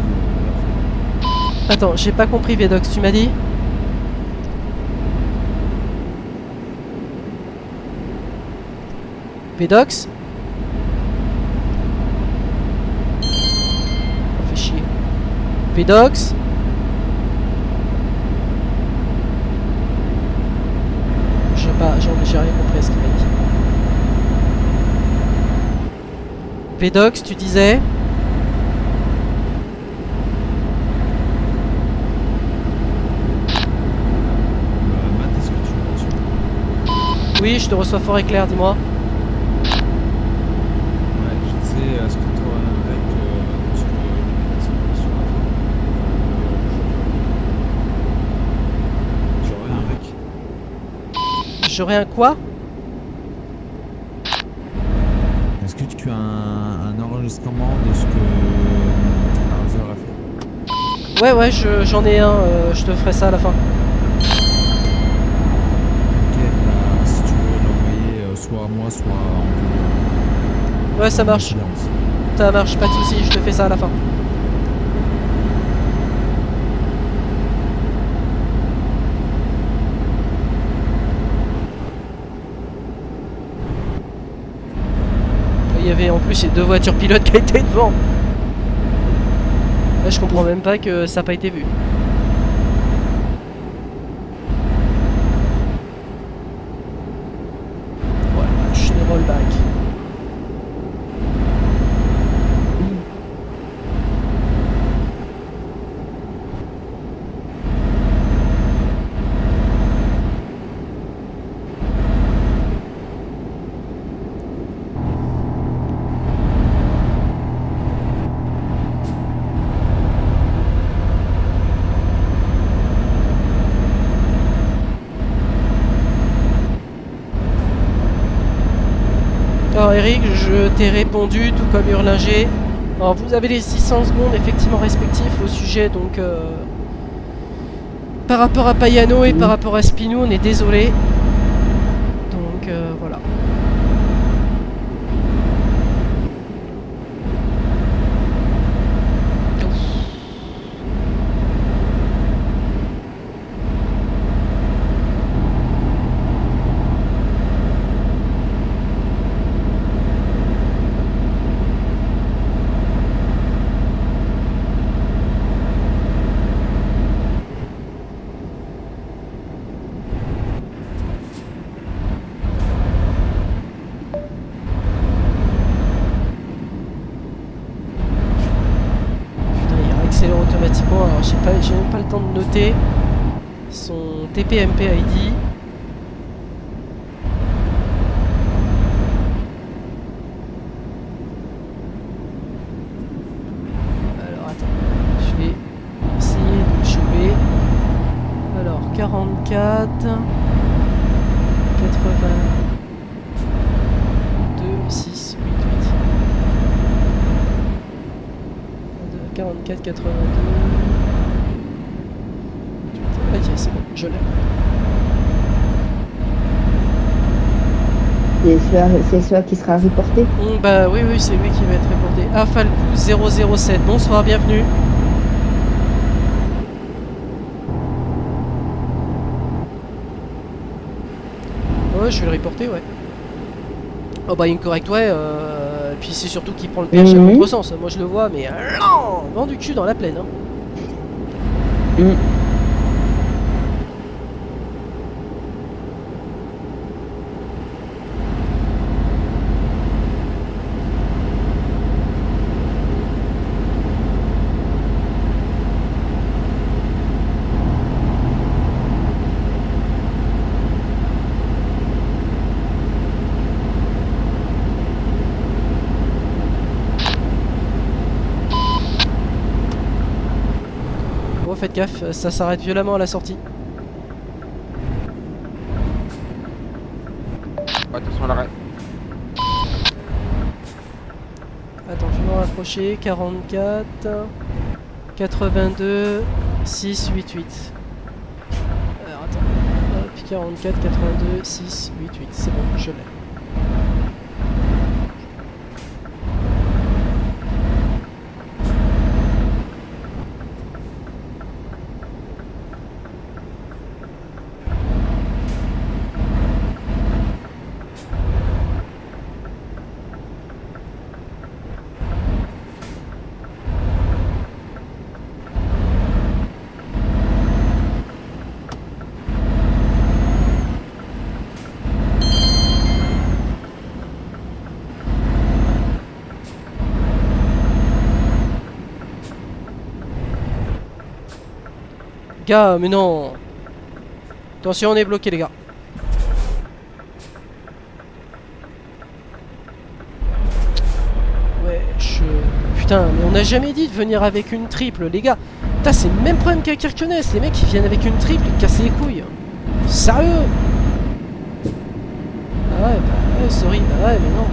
Attends, j'ai pas compris Vedox, tu m'as dit? Vedox? Oh, fait chier. Vedox? Je sais pas, j'ai rien compris à ce qu'il m'a dit. Vedox, tu disais?
Matt, est-ce que tu me reçois?
Oui, je te reçois fort et clair, dis-moi.
Ouais, je disais, est-ce que tu aurais un rec sur les personnes sur la fin? J'aurais un rec.
J'aurais un quoi?
Est-ce que tu as un enregistrement de ce que Razer a fait?
Ouais, j'en ai un, je te ferai ça à la fin.
Ok, bah, si tu veux l'envoyer soit à moi, soit en
Ouais, ça marche.
silence.
Ça marche, pas de soucis, je te fais ça à la fin. Il y avait en plus ces deux voitures pilotes qui étaient devant. Là, je comprends même pas que ça n'a pas été vu. Voilà, je les roll back. Alors Eric, je t'ai répondu, tout comme Hurlinger. Alors vous avez les 600 secondes effectivement respectifs au sujet, donc par rapport à Payano et par rapport à Spinou, on est désolé. Donc voilà. Automatiquement, alors j'ai même pas le temps de noter son TPMP ID. Alors attends, je vais essayer de le choper. Alors 44 99 6, 8, 8. 44, 82. Ok, c'est bon, je l'ai.
C'est celui qui sera reporté.
Bah oui, c'est lui qui va être reporté. Afalcou 007, bonsoir, bienvenue. Ouais, je vais le reporter, ouais. Oh bah incorrect, ouais. Puis c'est surtout qu'il prend le PH à contresens. Moi je le vois, mais vent du cul dans la plaine. Hein. Faites gaffe, ça s'arrête violemment à la sortie.
Attention à l'arrêt.
Attends, je vais me rapprocher. 44, 82, 6, 8, 8. Alors attends. Hop, 44, 82, 6, 8, 8. C'est bon, je l'ai. Gars, mais non. Attention, on est bloqué les gars. Ouais, putain, mais on n'a jamais dit de venir avec une triple, les gars. Putain, c'est le même problème qu'à Kirkenes. Les mecs qui viennent avec une triple, ils cassent les couilles. Sérieux. Ah ouais, bah ouais, sorry, bah ouais, mais non.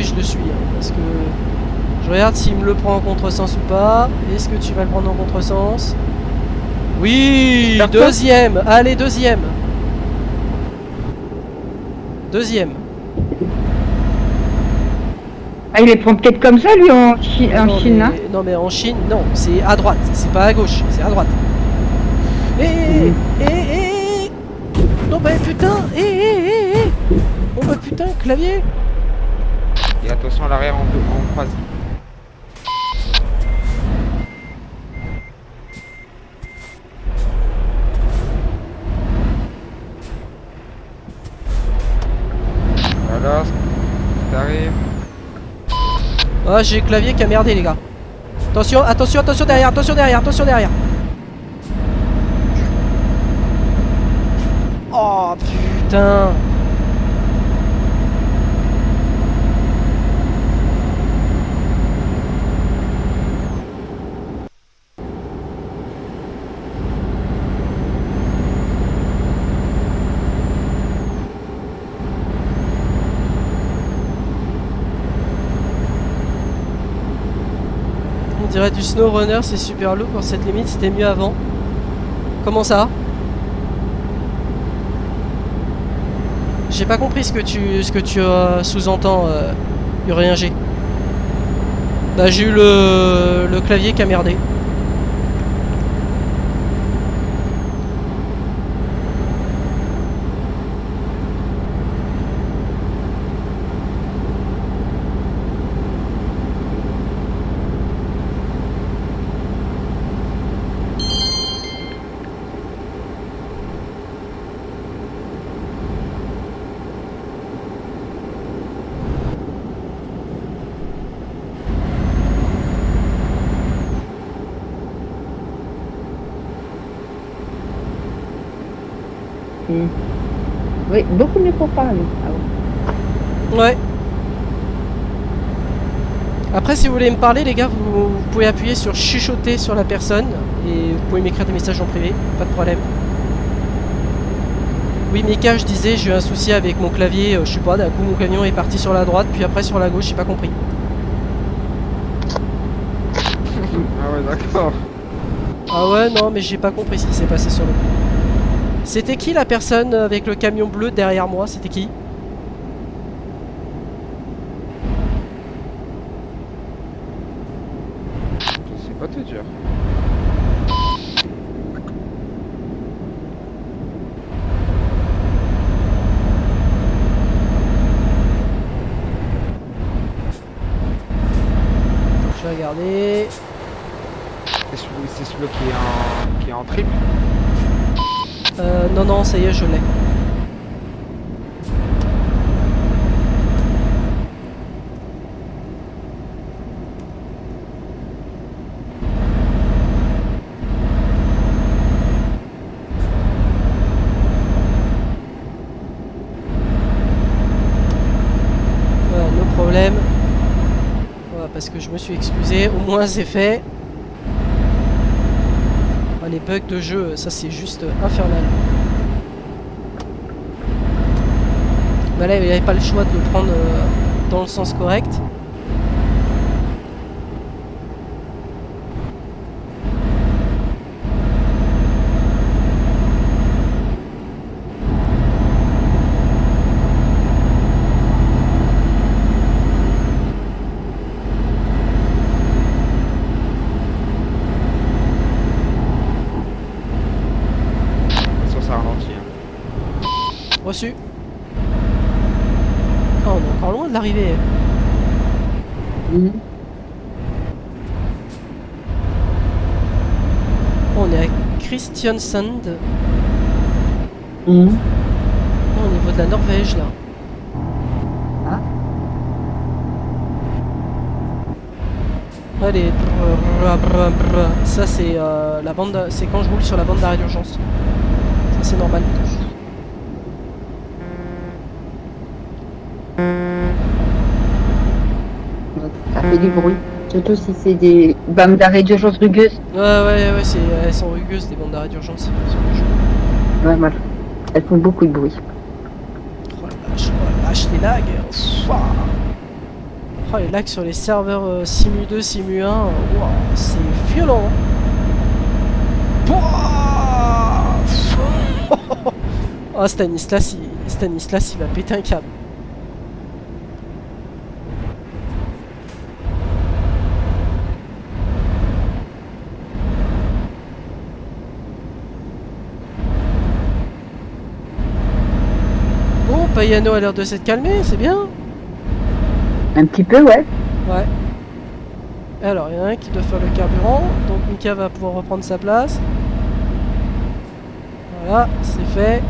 Je le suis, hein, parce que je regarde s'il me le prend en contresens ou pas. Est-ce que tu vas le prendre en contresens? Oui, deuxième. Allez, deuxième. Deuxième.
Ah, il les prend peut-être comme ça, lui, en Chine, hein?
Non, mais en Chine, non, c'est à droite, c'est pas à gauche, c'est à droite. Non, bah putain, oh bah putain, clavier.
Et attention à l'arrière en croise. Voilà, t'arrives.
Ah, j'ai le clavier qui a merdé, les gars. Attention, attention, attention derrière, attention derrière, attention derrière. Oh putain. dirait du SnowRunner, c'est super lourd pour cette limite, c'était mieux avant. Comment ça? J'ai pas compris ce que tu sous-entends, Urien G. Bah j'ai eu le clavier qui a merdé.
Oui, beaucoup mieux pour parler. Ah bon.
Ouais. Après, si vous voulez me parler, les gars, vous pouvez appuyer sur chuchoter sur la personne et vous pouvez m'écrire des messages en privé, pas de problème. Oui, Mika, je disais, j'ai eu un souci avec mon clavier, je sais pas, d'un coup mon camion est parti sur la droite, puis après sur la gauche, j'ai pas compris.
Ah ouais, d'accord.
Ah ouais, non, mais j'ai pas compris ce qui s'est passé sur le coup. C'était qui la personne avec le camion bleu derrière moi? C'était qui?
Je sais pas te dire.
Je vais regarder.
C'est celui qui est en triple.
Non, non, ça y est, je l'ai. Voilà, no problème. Voilà, parce que je me suis excusé, au moins c'est fait. Ah, les bugs de jeu, ça c'est juste infernal. Bah là, il n'y avait pas le choix de le prendre dans le sens correct.
Sur ça ralentit. Hein.
Reçu. Oh, on est encore loin de l'arrivée.
Mhm.
On est à Kristiansand.
Mhm.
Au niveau de la Norvège là.
Ah.
Allez, ça c'est la bande, c'est quand je roule sur la bande d'arrêt d'urgence. Ça c'est normal.
Ça fait du bruit. Surtout si c'est des bandes d'arrêt d'urgence rugueuses.
Ouais, elles sont rugueuses des bandes d'arrêt d'urgence. sur le jeu.
Ouais, voilà. Elles font beaucoup de bruit.
Oh la vache, les lags. Ouah. Oh, les lags sur les serveurs Simu 2, Simu 1, wow, c'est violent. Pouah. Oh, Stanislas, il va péter un câble. Bon, Payano a l'air de s'être calmé, c'est bien.
Un petit peu, ouais.
Ouais. Alors, il y en a un qui doit faire le carburant, donc Mika va pouvoir reprendre sa place. Voilà, c'est fait.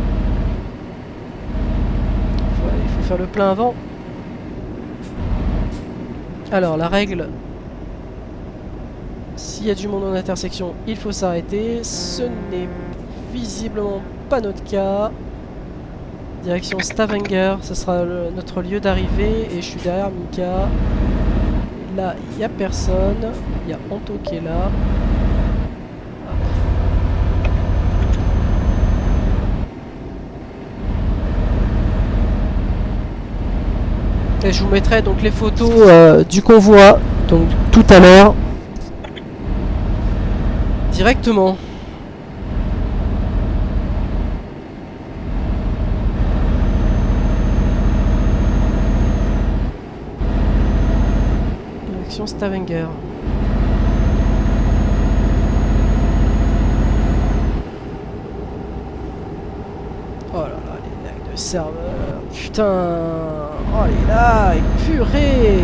Il faut faire le plein avant. Alors, la règle, s'il y a du monde en intersection, il faut s'arrêter. Ce n'est visiblement pas notre cas. Direction Stavanger, ce sera notre lieu d'arrivée et je suis derrière Mika. Là, il n'y a personne. Il y a Anto qui est là. Et je vous mettrai donc les photos du convoi donc tout à l'heure. directement. Direction Stavanger. Oh là là, les lags de serveur. Putain. Oh les lags. Purée.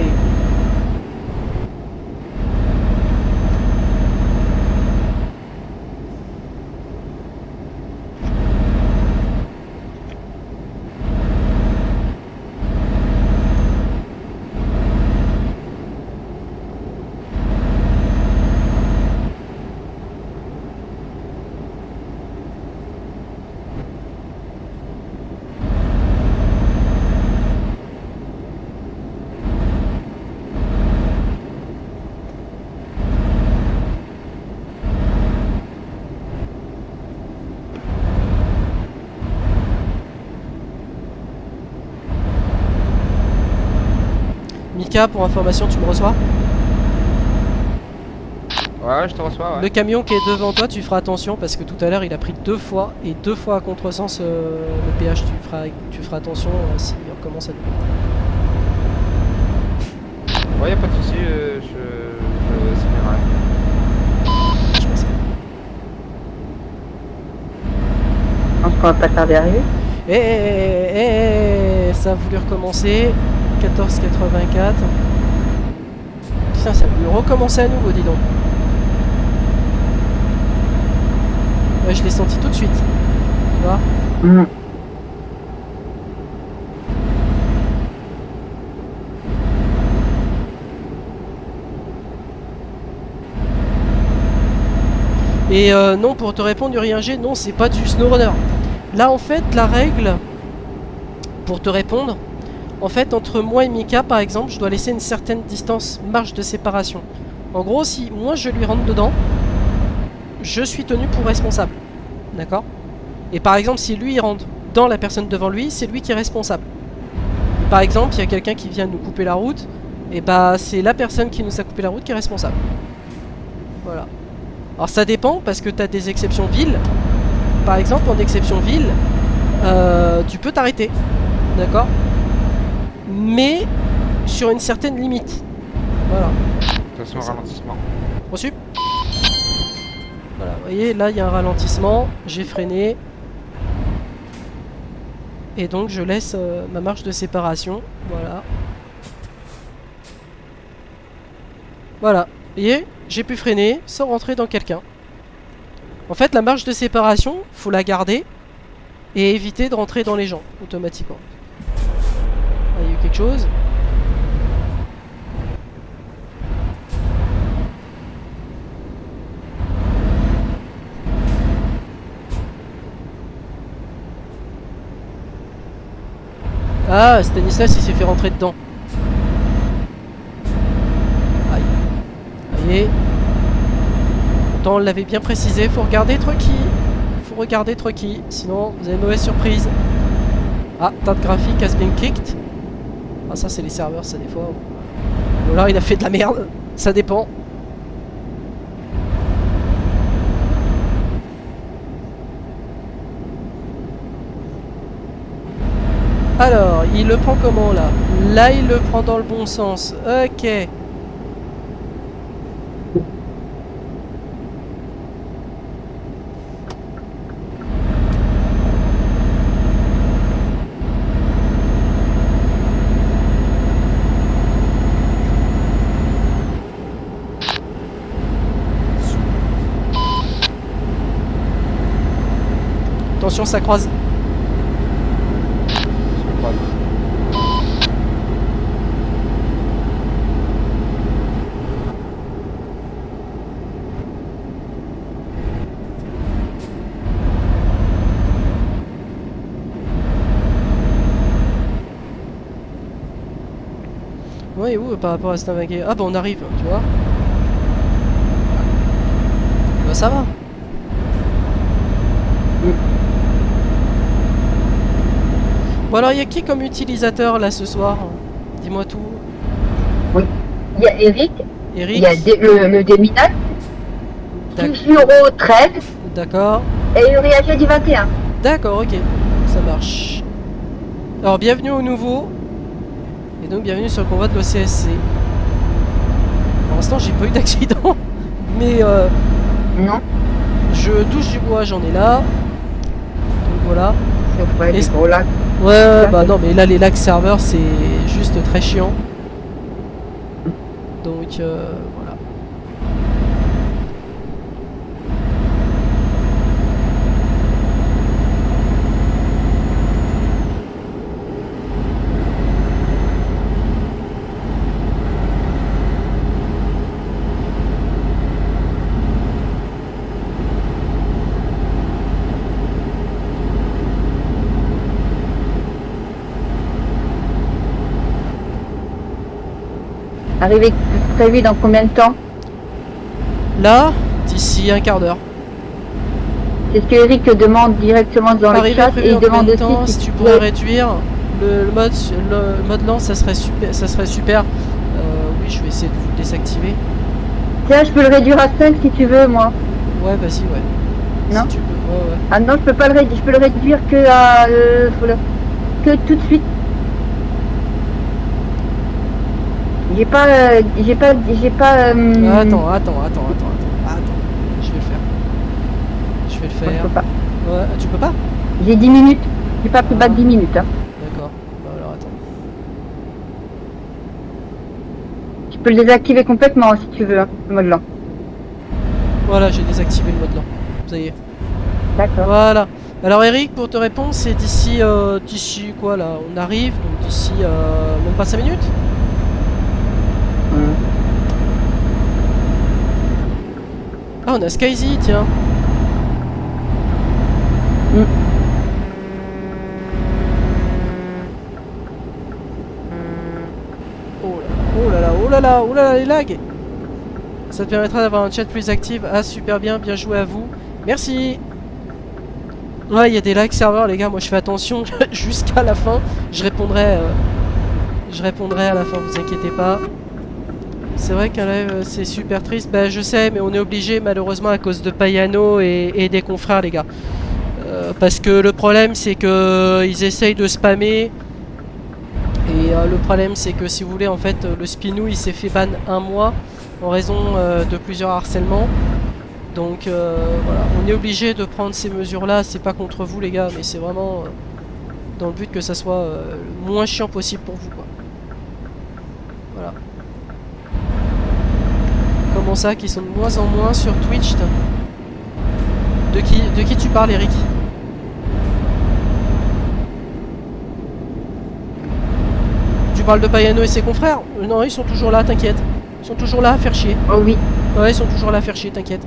Mika, pour information, tu me reçois?
Ouais, je te reçois, ouais.
Le camion qui est devant toi, tu feras attention parce que tout à l'heure il a pris 2 fois et 2 fois à contresens le péage. Tu feras attention s'il recommence à nous.
Ouais, y'a pas de soucis, je signerai.
Je pense.
Je pense qu'on va pas tarder à arriver.
Ça a voulu recommencer. 14,84. Putain, ça a voulu recommencer à nouveau, dis donc. Ouais, je l'ai senti tout de suite. Tu vois? Et non, pour te répondre, Uri1G, non, c'est pas du SnowRunner. Là, en fait, la règle, pour te répondre, en fait, entre moi et Mika, par exemple, je dois laisser une certaine distance, marge de séparation. En gros, si moi je lui rentre dedans, je suis tenu pour responsable. D'accord? Et par exemple, si lui il rentre dans la personne devant lui, c'est lui qui est responsable. Et par exemple, il y a quelqu'un qui vient nous couper la route, et bah c'est la personne qui nous a coupé la route qui est responsable. Voilà. Alors ça dépend, parce que tu as des exceptions villes. Par exemple, en exception ville, tu peux t'arrêter. D'accord? Mais sur une certaine limite. Voilà.
Attention au ralentissement.
Reçu. Voilà, vous voyez, là il y a un ralentissement, j'ai freiné. Et donc je laisse ma marge de séparation. Voilà. Voilà, vous voyez, j'ai pu freiner sans rentrer dans quelqu'un. En fait, la marge de séparation, faut la garder et éviter de rentrer dans les gens automatiquement. Ah, il y a eu quelque chose. Ah, Stanislas il s'est fait rentrer dedans. Aïe. Allez. Pourtant on l'avait bien précisé, faut regarder Trucky. Faut regarder Trucky, sinon vous avez une mauvaise surprise. Ah, tas de graphique has been kicked. Ah ça c'est les serveurs ça des fois. Ou alors il a fait de la merde, ça dépend. Alors, il le prend comment là? Là il le prend dans le bon sens. Ok. Attention, ça croise. Ouais, où par rapport à Stavanger? Ah bah on arrive, tu vois. Bah ça va. Bon alors il y a qui comme utilisateur là ce soir? Dis-moi tout.
Oui. Il y a Eric.
Eric.
Il y a le Déminac. du Giro 13
D'accord.
et une Riaget du 21.
D'accord, ok. Ça marche. Alors, bienvenue au nouveau. Et donc, bienvenue sur le convoi de l'OCSC. Pour l'instant, j'ai pas eu d'accident. Mais
Non,
je touche du bois, j'en ai là. Donc voilà.
c'est vrai,
Et-
du gros lac.
Ouais, bah non, mais là, les lacs serveurs, c'est juste très chiant. Donc, voilà.
Arrivé prévu dans combien de temps?
Là, d'ici un quart d'heure.
C'est ce que Eric demande directement dans le
Arrivé
chat
prévu
et
en
il demande
combien de temps,
aussi
si tu
pouvais-
pourrais réduire le mode lent, ça serait super. Oui, je vais essayer de vous le désactiver.
Tiens, je peux le réduire à 5 si tu veux, moi.
Ouais, vas-y, ouais.
Non.
Si tu peux, ouais.
Ah non, je peux pas le réduire, je peux le réduire que à que tout de suite. J'ai pas
Attends. Je vais le faire. Je vais le
moi, je
faire.
peux pas.
Ouais, tu peux pas?
J'ai 10 minutes. J'ai pas plus bas de 10 minutes. Hein.
D'accord. Bah alors attends.
Je peux le désactiver complètement si tu veux, hein, le mode lent.
Voilà, j'ai désactivé le mode lent. Ça y est.
D'accord.
Voilà. Alors Eric, pour te répondre, c'est d'ici quoi là? On arrive, donc d'ici même pas 5 minutes? Ah, on a Skyzy, tiens. Oh là là, les lags. Ça te permettra d'avoir un chat plus actif. Ah, super bien joué à vous. Merci. Ouais, il y a des lags serveurs, les gars. Moi, je fais attention jusqu'à la fin. Je répondrai à la fin, vous inquiétez pas. C'est vrai qu'un live, c'est super triste. Bah, je sais, mais on est obligé, malheureusement, à cause de Payano et des confrères, les gars. Parce que le problème, c'est que ils essayent de spammer. Et le problème, c'est que si vous voulez, en fait, le Spinou, il s'est fait ban 1 mois en raison de plusieurs harcèlements. Donc voilà, on est obligé de prendre ces mesures-là. C'est pas contre vous, les gars, mais c'est vraiment dans le but que ça soit le moins chiant possible pour vous, quoi. Voilà. Comment ça, qui sont de moins en moins sur Twitch? De qui tu parles, Eric? Tu parles de Payano et ses confrères? Non, ils sont toujours là, t'inquiète. Ils sont toujours là à faire chier.
Oh oui.
Ouais, ils sont toujours là à faire chier, t'inquiète.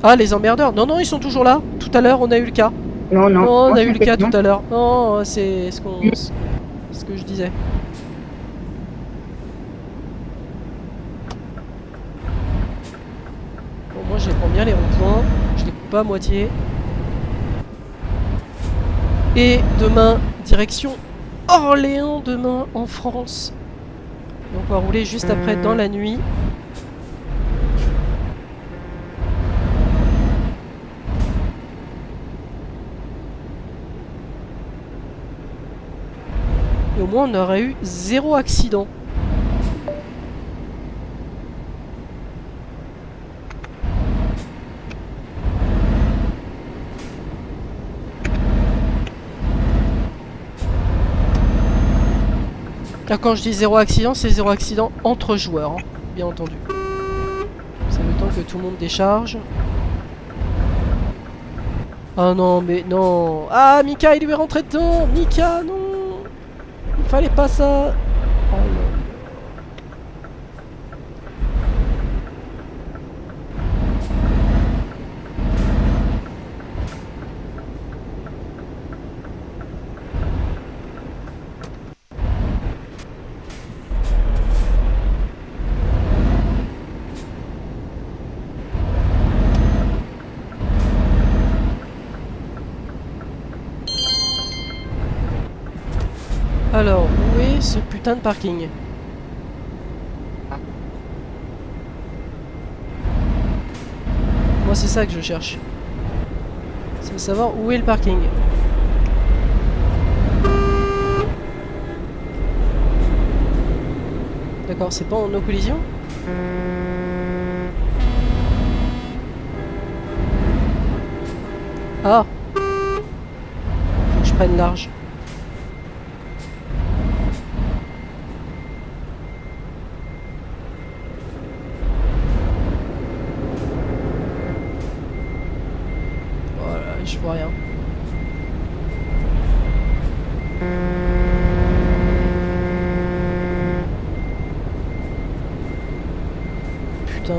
Ah, les emmerdeurs? Non, non, ils sont toujours là. Tout à l'heure, on a eu le cas.
Non, non.
Non, on
moi,
a eu le cas
non.
tout à l'heure. Non, c'est ce que je disais. Bon, moi, je les prends bien les ronds-points. Je les coupe pas à moitié. Et demain, direction Orléans, demain, en France. Et on va rouler juste après, dans la nuit. Et au moins on aurait eu 0 accident. Là, quand je dis 0 accident, c'est 0 accident entre joueurs, hein, bien entendu. C'est le temps que tout le monde décharge. Ah non, mais non. Ah, Mika, il lui est rentré dedans. Mika, non. Il fallait pas ça. Oh là. Alors, où est ce putain de parking? Moi c'est ça que je cherche. C'est savoir où est le parking. D'accord, c'est pas en no collision? Ah! Faut que je prenne large. Voilà, je vois rien. Putain.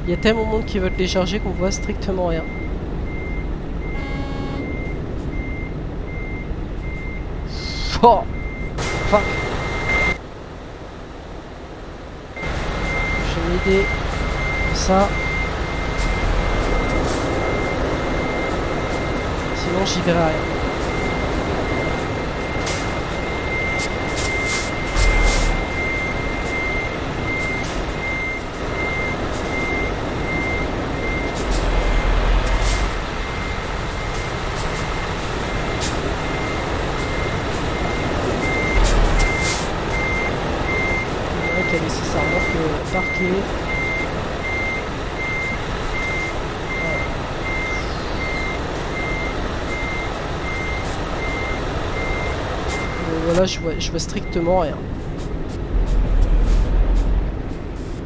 Il y a tellement de monde qui veut télécharger qu'on voit strictement rien. Oh fuck. Je vais m'aider comme ça. Sinon j'y verrai rien. Il y a nécessairement que parquer. Voilà, je vois strictement rien.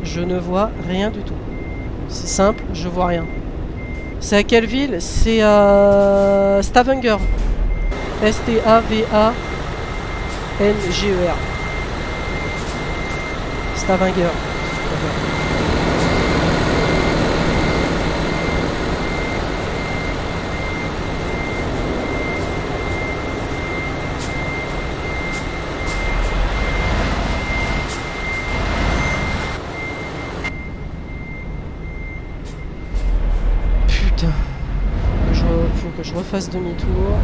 Je ne vois rien du tout. C'est simple, je vois rien. C'est à quelle ville? C'est à Stavanger. S-T-A-V-A-N-G-E-R. Stavanger. Putain. Faut que je refasse demi-tour.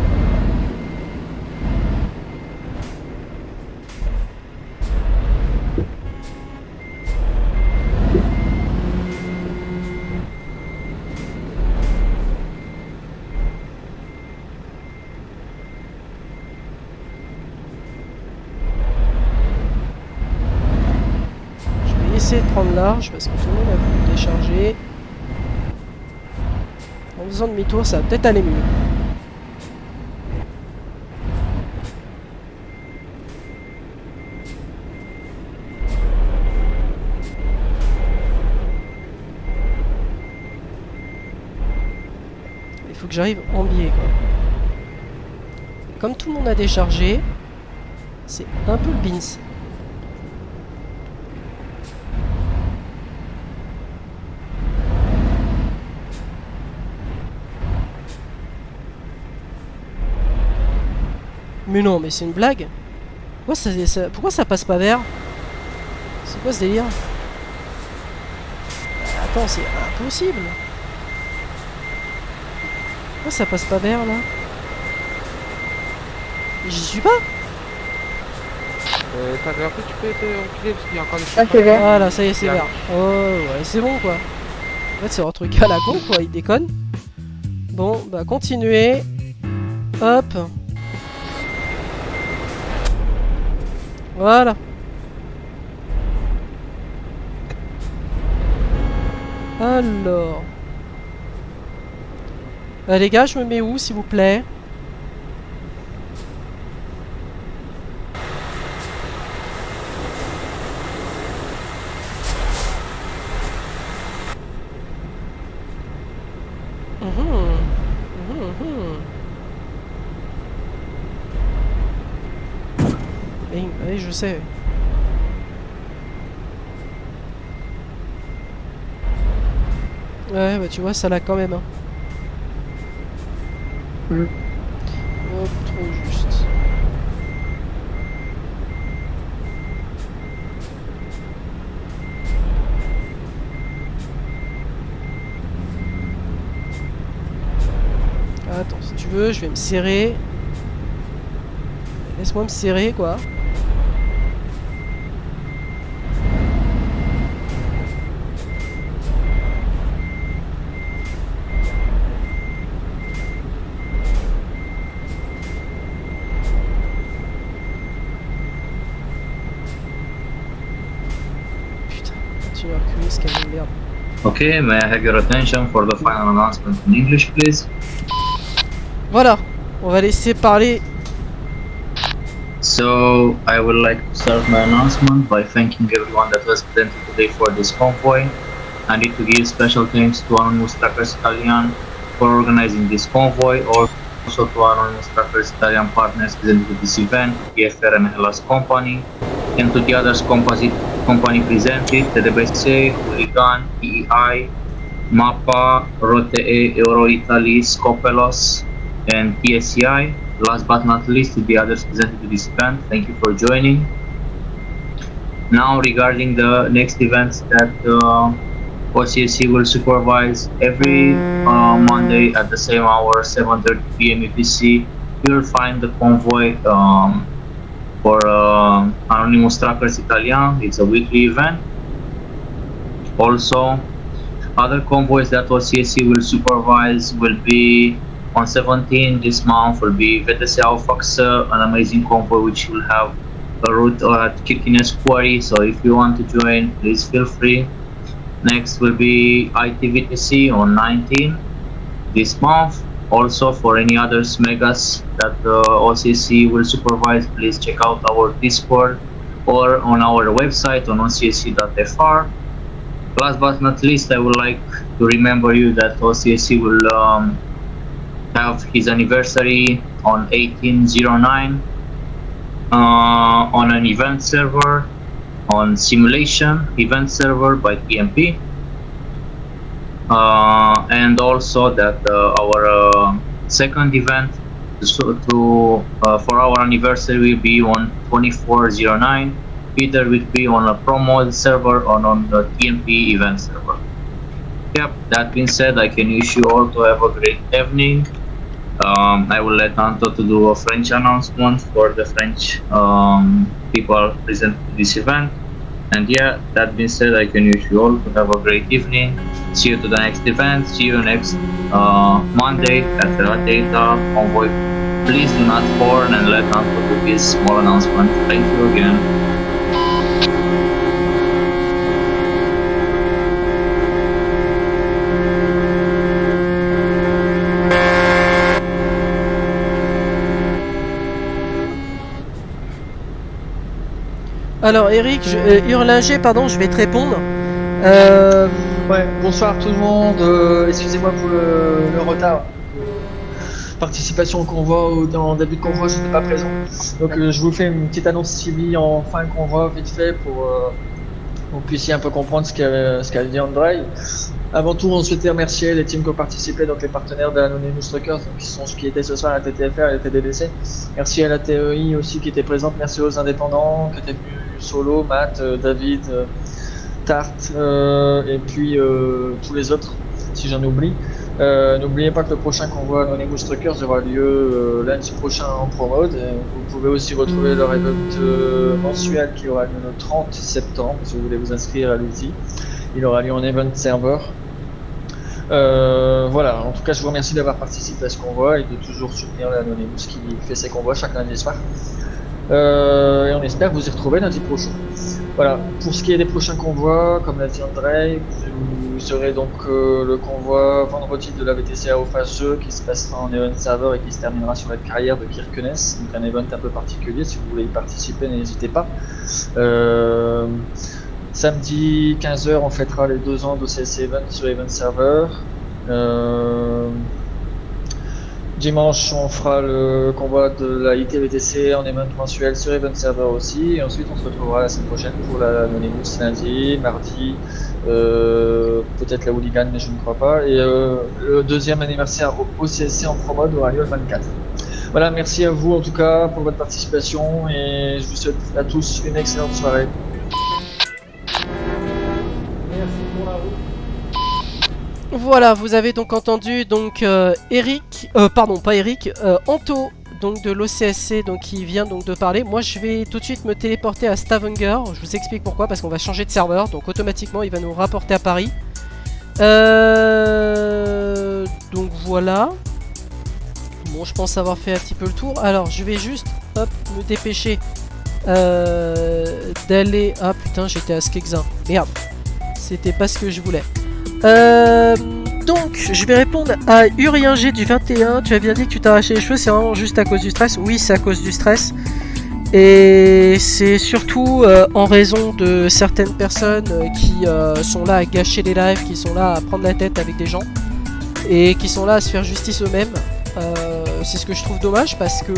Essayer de prendre large parce que tout le monde a voulu décharger. En faisant demi-tour, ça va peut-être aller mieux. Il faut que j'arrive en biais quoi. Comme tout le monde a déchargé, c'est un peu le beans. Mais non, mais c'est une blague. Pourquoi ça passe pas vert? C'est quoi ce délire? Attends, c'est impossible. Pourquoi ça passe pas vert là? J'y suis pas.
T'as grimpé, tu peux te reculer parce qu'il y a encore des
Ça c'est vert.
Voilà, ça y est, c'est vert. Oh ouais, c'est bon quoi. En fait, c'est un truc à la con quoi, il déconne. Bon, bah continuez. Hop. Voilà. Alors. Les gars, je me mets où s'il vous plaît? Oui, je sais. Ouais, bah tu vois, ça l'a quand même. Hein. Hop, trop juste. Attends, si tu veux, je vais me serrer. Laisse-moi me serrer, quoi. Putain, continue à reculer, ce camion de merde.
Okay, may I have your attention for the final announcement in English, please?
Voilà, on va laisser parler.
So, I would like to start my announcement by thanking everyone that was present today for this convoy. I need to give special thanks to Anonymous Trackers Italian for organizing this convoy, also to Anonymous Trackers Italian partners present to this event, TFR and Hellas Company, and to the others composite company presented, TDBC, Hooligan, EEI, MAPA, Rote, Euro Italy, Scopelos, and TSCI. Last but not least, to the others presented to this event, thank you for joining. Now, regarding the next events that OCSC will supervise every Monday at the same hour, 7:30 PM UTC, you will find the convoy for Anonymous Trackers Italian. It's a weekly event. Also, other convoys that OCSC will supervise will be on 17 this month will be VTC Aufax, an amazing convoy which will have a route at Kirkenes Quarry, so if you want to join, please feel free. Next will be ITVTC on 19 this month. Also, for any others megas that OCSC will supervise, please check out our Discord or on our website on ocsc.fr. Last but not least, I would like to remember you that OCSC will have his anniversary on 1809 on an event server, on simulation event server by TMP, and also that our second event for our anniversary will be on 2409, either will be on a promo server or on the TMP event server. Yep, that being said, I can wish you all to have a great evening. I will let Anto to do a French announcement for the French people present to this event. And yeah, that being said, I can wish you all to have a great evening. See you to the next event. See you next Monday at the Data Convoy. Please do not horn and let Anto do this small announcement. Thank you again.
Alors Eric, Hurlinger, pardon, je vais te répondre.
Ouais, bonsoir tout le monde, excusez-moi pour le retard. Participation au convoi, en début de convoi, je n'étais pas présent. Donc je vous fais une petite annonce civique en fin de convoi, vite fait, pour que vous puissiez un peu comprendre ce qu'a dit Andrei. Avant tout, on souhaitait remercier les teams qui ont participé, donc les partenaires de Anonymous Trackers, qui étaient ce soir à la TTFR et la TDBC. Merci à la TEI aussi qui était présente, merci aux indépendants qui étaient venus solo, Matt, David, Tarte, et puis tous les autres, si j'en oublie. N'oubliez pas que le prochain convoi Anonymous Trackers aura lieu lundi prochain en Pro-Mode. Vous pouvez aussi retrouver leur event mensuel qui aura lieu le 30 septembre. Si vous voulez vous inscrire, allez-y. Il aura lieu en event server. Voilà, en tout cas je vous remercie d'avoir participé à ce convoi et de toujours soutenir l'Anonymous qui fait ses convois chaque lundi soir. Et on espère vous y retrouver lundi prochain. Voilà, pour ce qui est des prochains convois, comme l'a dit Andrei, vous aurez donc le convoi vendredi de la VTC au phase 2 qui se passera en event server et qui se terminera sur la carrière de Kirkenes, donc un event un peu particulier. Si vous voulez y participer, n'hésitez pas. Samedi 15h, on fêtera les 2 ans d'OCSC Event sur Event Server. Dimanche, on fera le convoi de la ITVTC en event mensuel sur Event Server aussi. Et ensuite, on se retrouvera la semaine prochaine pour la Anonymous lundi, mardi, peut-être la Hooligan, mais je ne crois pas. Et le deuxième anniversaire OCSC en Pro-Mode aura lieu le 24. Voilà, merci à vous en tout cas pour votre participation et je vous souhaite à tous une excellente soirée.
Voilà, vous avez donc entendu donc Eric, pardon pas Eric, Anto donc de l'OCSC donc qui vient donc de parler. Moi je vais tout de suite me téléporter à Stavanger. Je vous explique pourquoi, parce qu'on va changer de serveur, donc automatiquement il va nous rapporter à Paris. Donc voilà. Bon, je pense avoir fait un petit peu le tour. Alors je vais juste hop me dépêcher d'aller. Ah putain, j'étais à Skexin. Merde, c'était pas ce que je voulais. Donc, je vais répondre à Urien G du 21. Tu as bien dit que tu t'as arraché les cheveux, c'est vraiment juste à cause du stress. Oui, c'est à cause du stress. Et c'est surtout en raison de certaines personnes qui sont là à gâcher les lives, qui sont là à prendre la tête avec des gens et qui sont là à se faire justice eux-mêmes. C'est ce que je trouve dommage parce que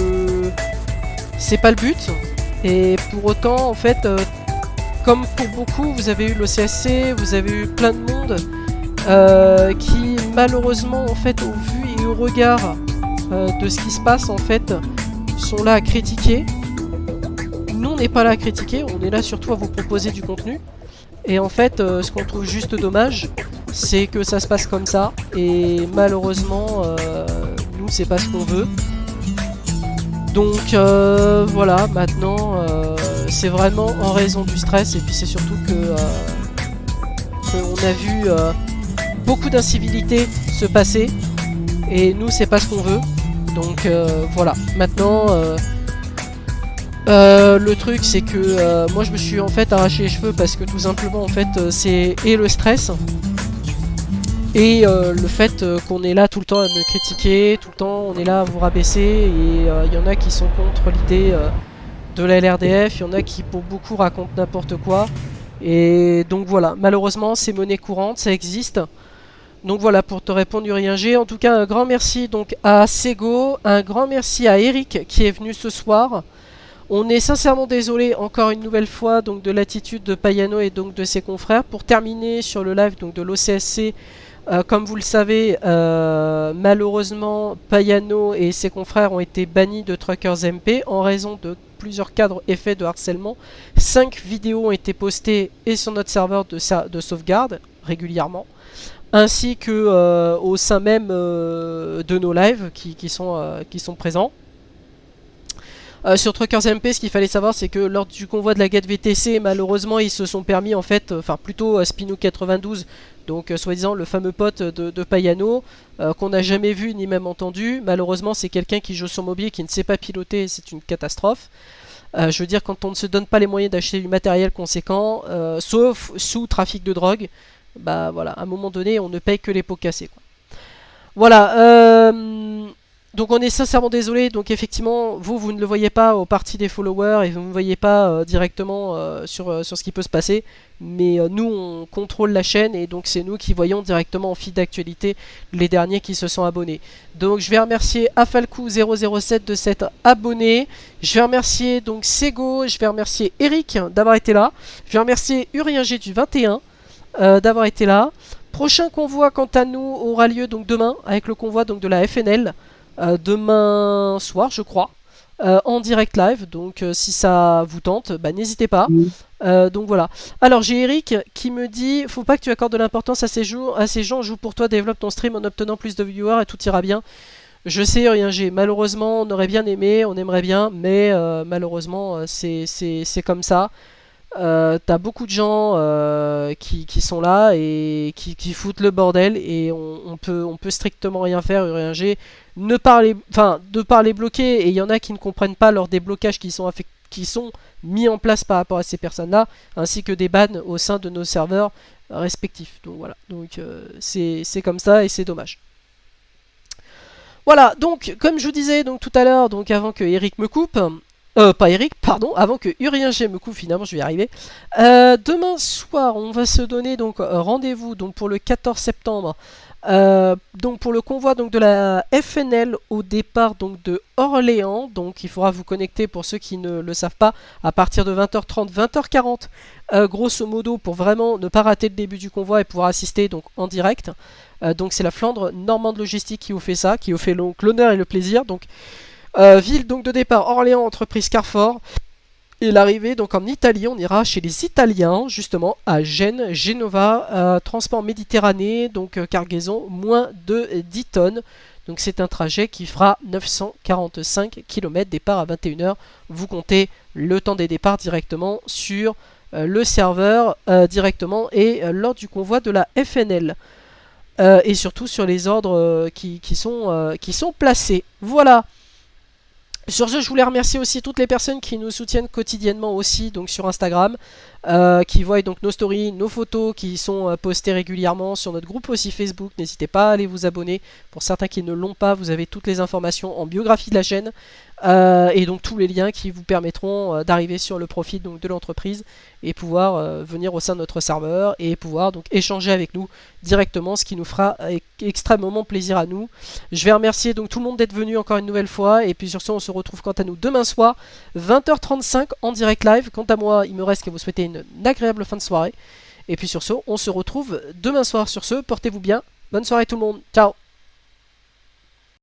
c'est pas le but. Et pour autant, en fait, comme pour beaucoup, vous avez eu l'OCSC, vous avez eu plein de monde qui malheureusement en fait au vu et au regard de ce qui se passe en fait sont là à critiquer. Nous on n'est pas là à critiquer, on est là surtout à vous proposer du contenu. Et en fait ce qu'on trouve juste dommage c'est que ça se passe comme ça et malheureusement nous c'est pas ce qu'on veut. Donc voilà, maintenant c'est vraiment en raison du stress et puis c'est surtout que on a vu beaucoup d'incivilités se passer et nous c'est pas ce qu'on veut. Donc voilà, maintenant le truc c'est que moi je me suis en fait arraché les cheveux parce que tout simplement en fait c'est et le stress et le fait qu'on est là tout le temps à me critiquer, tout le temps on est là à vous rabaisser et il y en a qui sont contre l'idée de la LRDF, il y en a qui pour beaucoup racontent n'importe quoi. Et donc voilà, malheureusement c'est monnaie courante, ça existe. Donc voilà pour te répondre Urien G. En tout cas un grand merci donc à Sego, un grand merci à Eric qui est venu ce soir. On est sincèrement désolé encore une nouvelle fois donc de l'attitude de Payano et donc de ses confrères. Pour terminer sur le live donc de l'OCSC, comme vous le savez, malheureusement Payano et ses confrères ont été bannis de Truckers MP en raison de plusieurs cadres effets de harcèlement. 5 vidéos ont été postées et sur notre serveur de sauvegarde régulièrement, ainsi que au sein même de nos lives qui sont présents. Sur Truckers MP, ce qu'il fallait savoir, c'est que lors du convoi de la GAT VTC, malheureusement, ils se sont permis, en fait, enfin plutôt Spinou 92, donc soi-disant le fameux pote de Payano, qu'on n'a jamais vu ni même entendu. Malheureusement, c'est quelqu'un qui joue sur mobile, qui ne sait pas piloter, c'est une catastrophe. Je veux dire, quand on ne se donne pas les moyens d'acheter du matériel conséquent, sauf sous trafic de drogue, bah voilà, à un moment donné, on ne paye que les pots cassés, quoi. Voilà, donc on est sincèrement désolé, donc effectivement vous ne le voyez pas au parti des followers et vous ne voyez pas directement sur ce qui peut se passer, mais nous on contrôle la chaîne et donc c'est nous qui voyons directement en fil d'actualité les derniers qui se sont abonnés. Donc je vais remercier Afalcou007 de s'être abonné, je vais remercier donc Sego, je vais remercier Eric d'avoir été là, je vais remercier Urien G du 21 d'avoir été là. Prochain convoi quant à nous aura lieu donc demain avec le convoi donc de la FNL. Demain soir je crois en direct live, donc si ça vous tente bah, n'hésitez pas. Donc voilà, alors j'ai Eric qui me dit faut pas que tu accordes de l'importance à ces gens, joue pour toi, développe ton stream en obtenant plus de viewers et tout ira bien. Je sais Rien G, malheureusement on aurait bien aimé, on aimerait bien, mais malheureusement c'est comme ça. T'as beaucoup de gens qui sont là et qui foutent le bordel et on peut strictement rien faire. Rien G, de par les bloquer, et il y en a qui ne comprennent pas lors des blocages qui sont mis en place par rapport à ces personnes là, ainsi que des bans au sein de nos serveurs respectifs. Donc voilà, donc c'est comme ça et c'est dommage. Voilà, donc comme je vous disais donc tout à l'heure, donc avant que Eric me coupe, pas Eric, pardon, avant que Urien G me coupe, finalement je vais y arriver. Demain soir, on va se donner donc rendez-vous donc pour le 14 septembre. Donc pour le convoi donc de la FNL au départ donc de Orléans. Donc il faudra vous connecter pour ceux qui ne le savent pas à partir de 20h30, 20h40 grosso modo, pour vraiment ne pas rater le début du convoi et pouvoir assister donc en direct. Donc c'est la Flandre Normande Logistique qui vous fait ça, qui vous fait donc l'honneur et le plaisir. Donc ville donc de départ Orléans, entreprise Carrefour. Et l'arrivée donc en Italie, on ira chez les Italiens, justement à Gênes, Genova, transport Méditerranée, donc cargaison moins de 10 tonnes. Donc c'est un trajet qui fera 945 km, départ à 21h. Vous comptez le temps des départs directement sur le serveur directement et lors du convoi de la FNL. Et surtout sur les ordres qui sont placés. Voilà. Sur ce, je voulais remercier aussi toutes les personnes qui nous soutiennent quotidiennement aussi, donc sur Instagram, qui voient donc nos stories, nos photos qui sont postées régulièrement sur notre groupe aussi Facebook. N'hésitez pas à aller vous abonner. Pour certains qui ne l'ont pas, vous avez toutes les informations en biographie de la chaîne et donc tous les liens qui vous permettront d'arriver sur le profil donc de l'entreprise et pouvoir venir au sein de notre serveur et pouvoir donc échanger avec nous directement, ce qui nous fera extrêmement plaisir à nous. Je vais remercier donc tout le monde d'être venu encore une nouvelle fois et puis sur ce on se retrouve quant à nous demain soir 20h35 en direct live. Quant à moi, il me reste qu'à vous souhaiter une agréable fin de soirée et puis sur ce on se retrouve demain soir. Sur ce, portez-vous bien, bonne soirée tout le monde, ciao.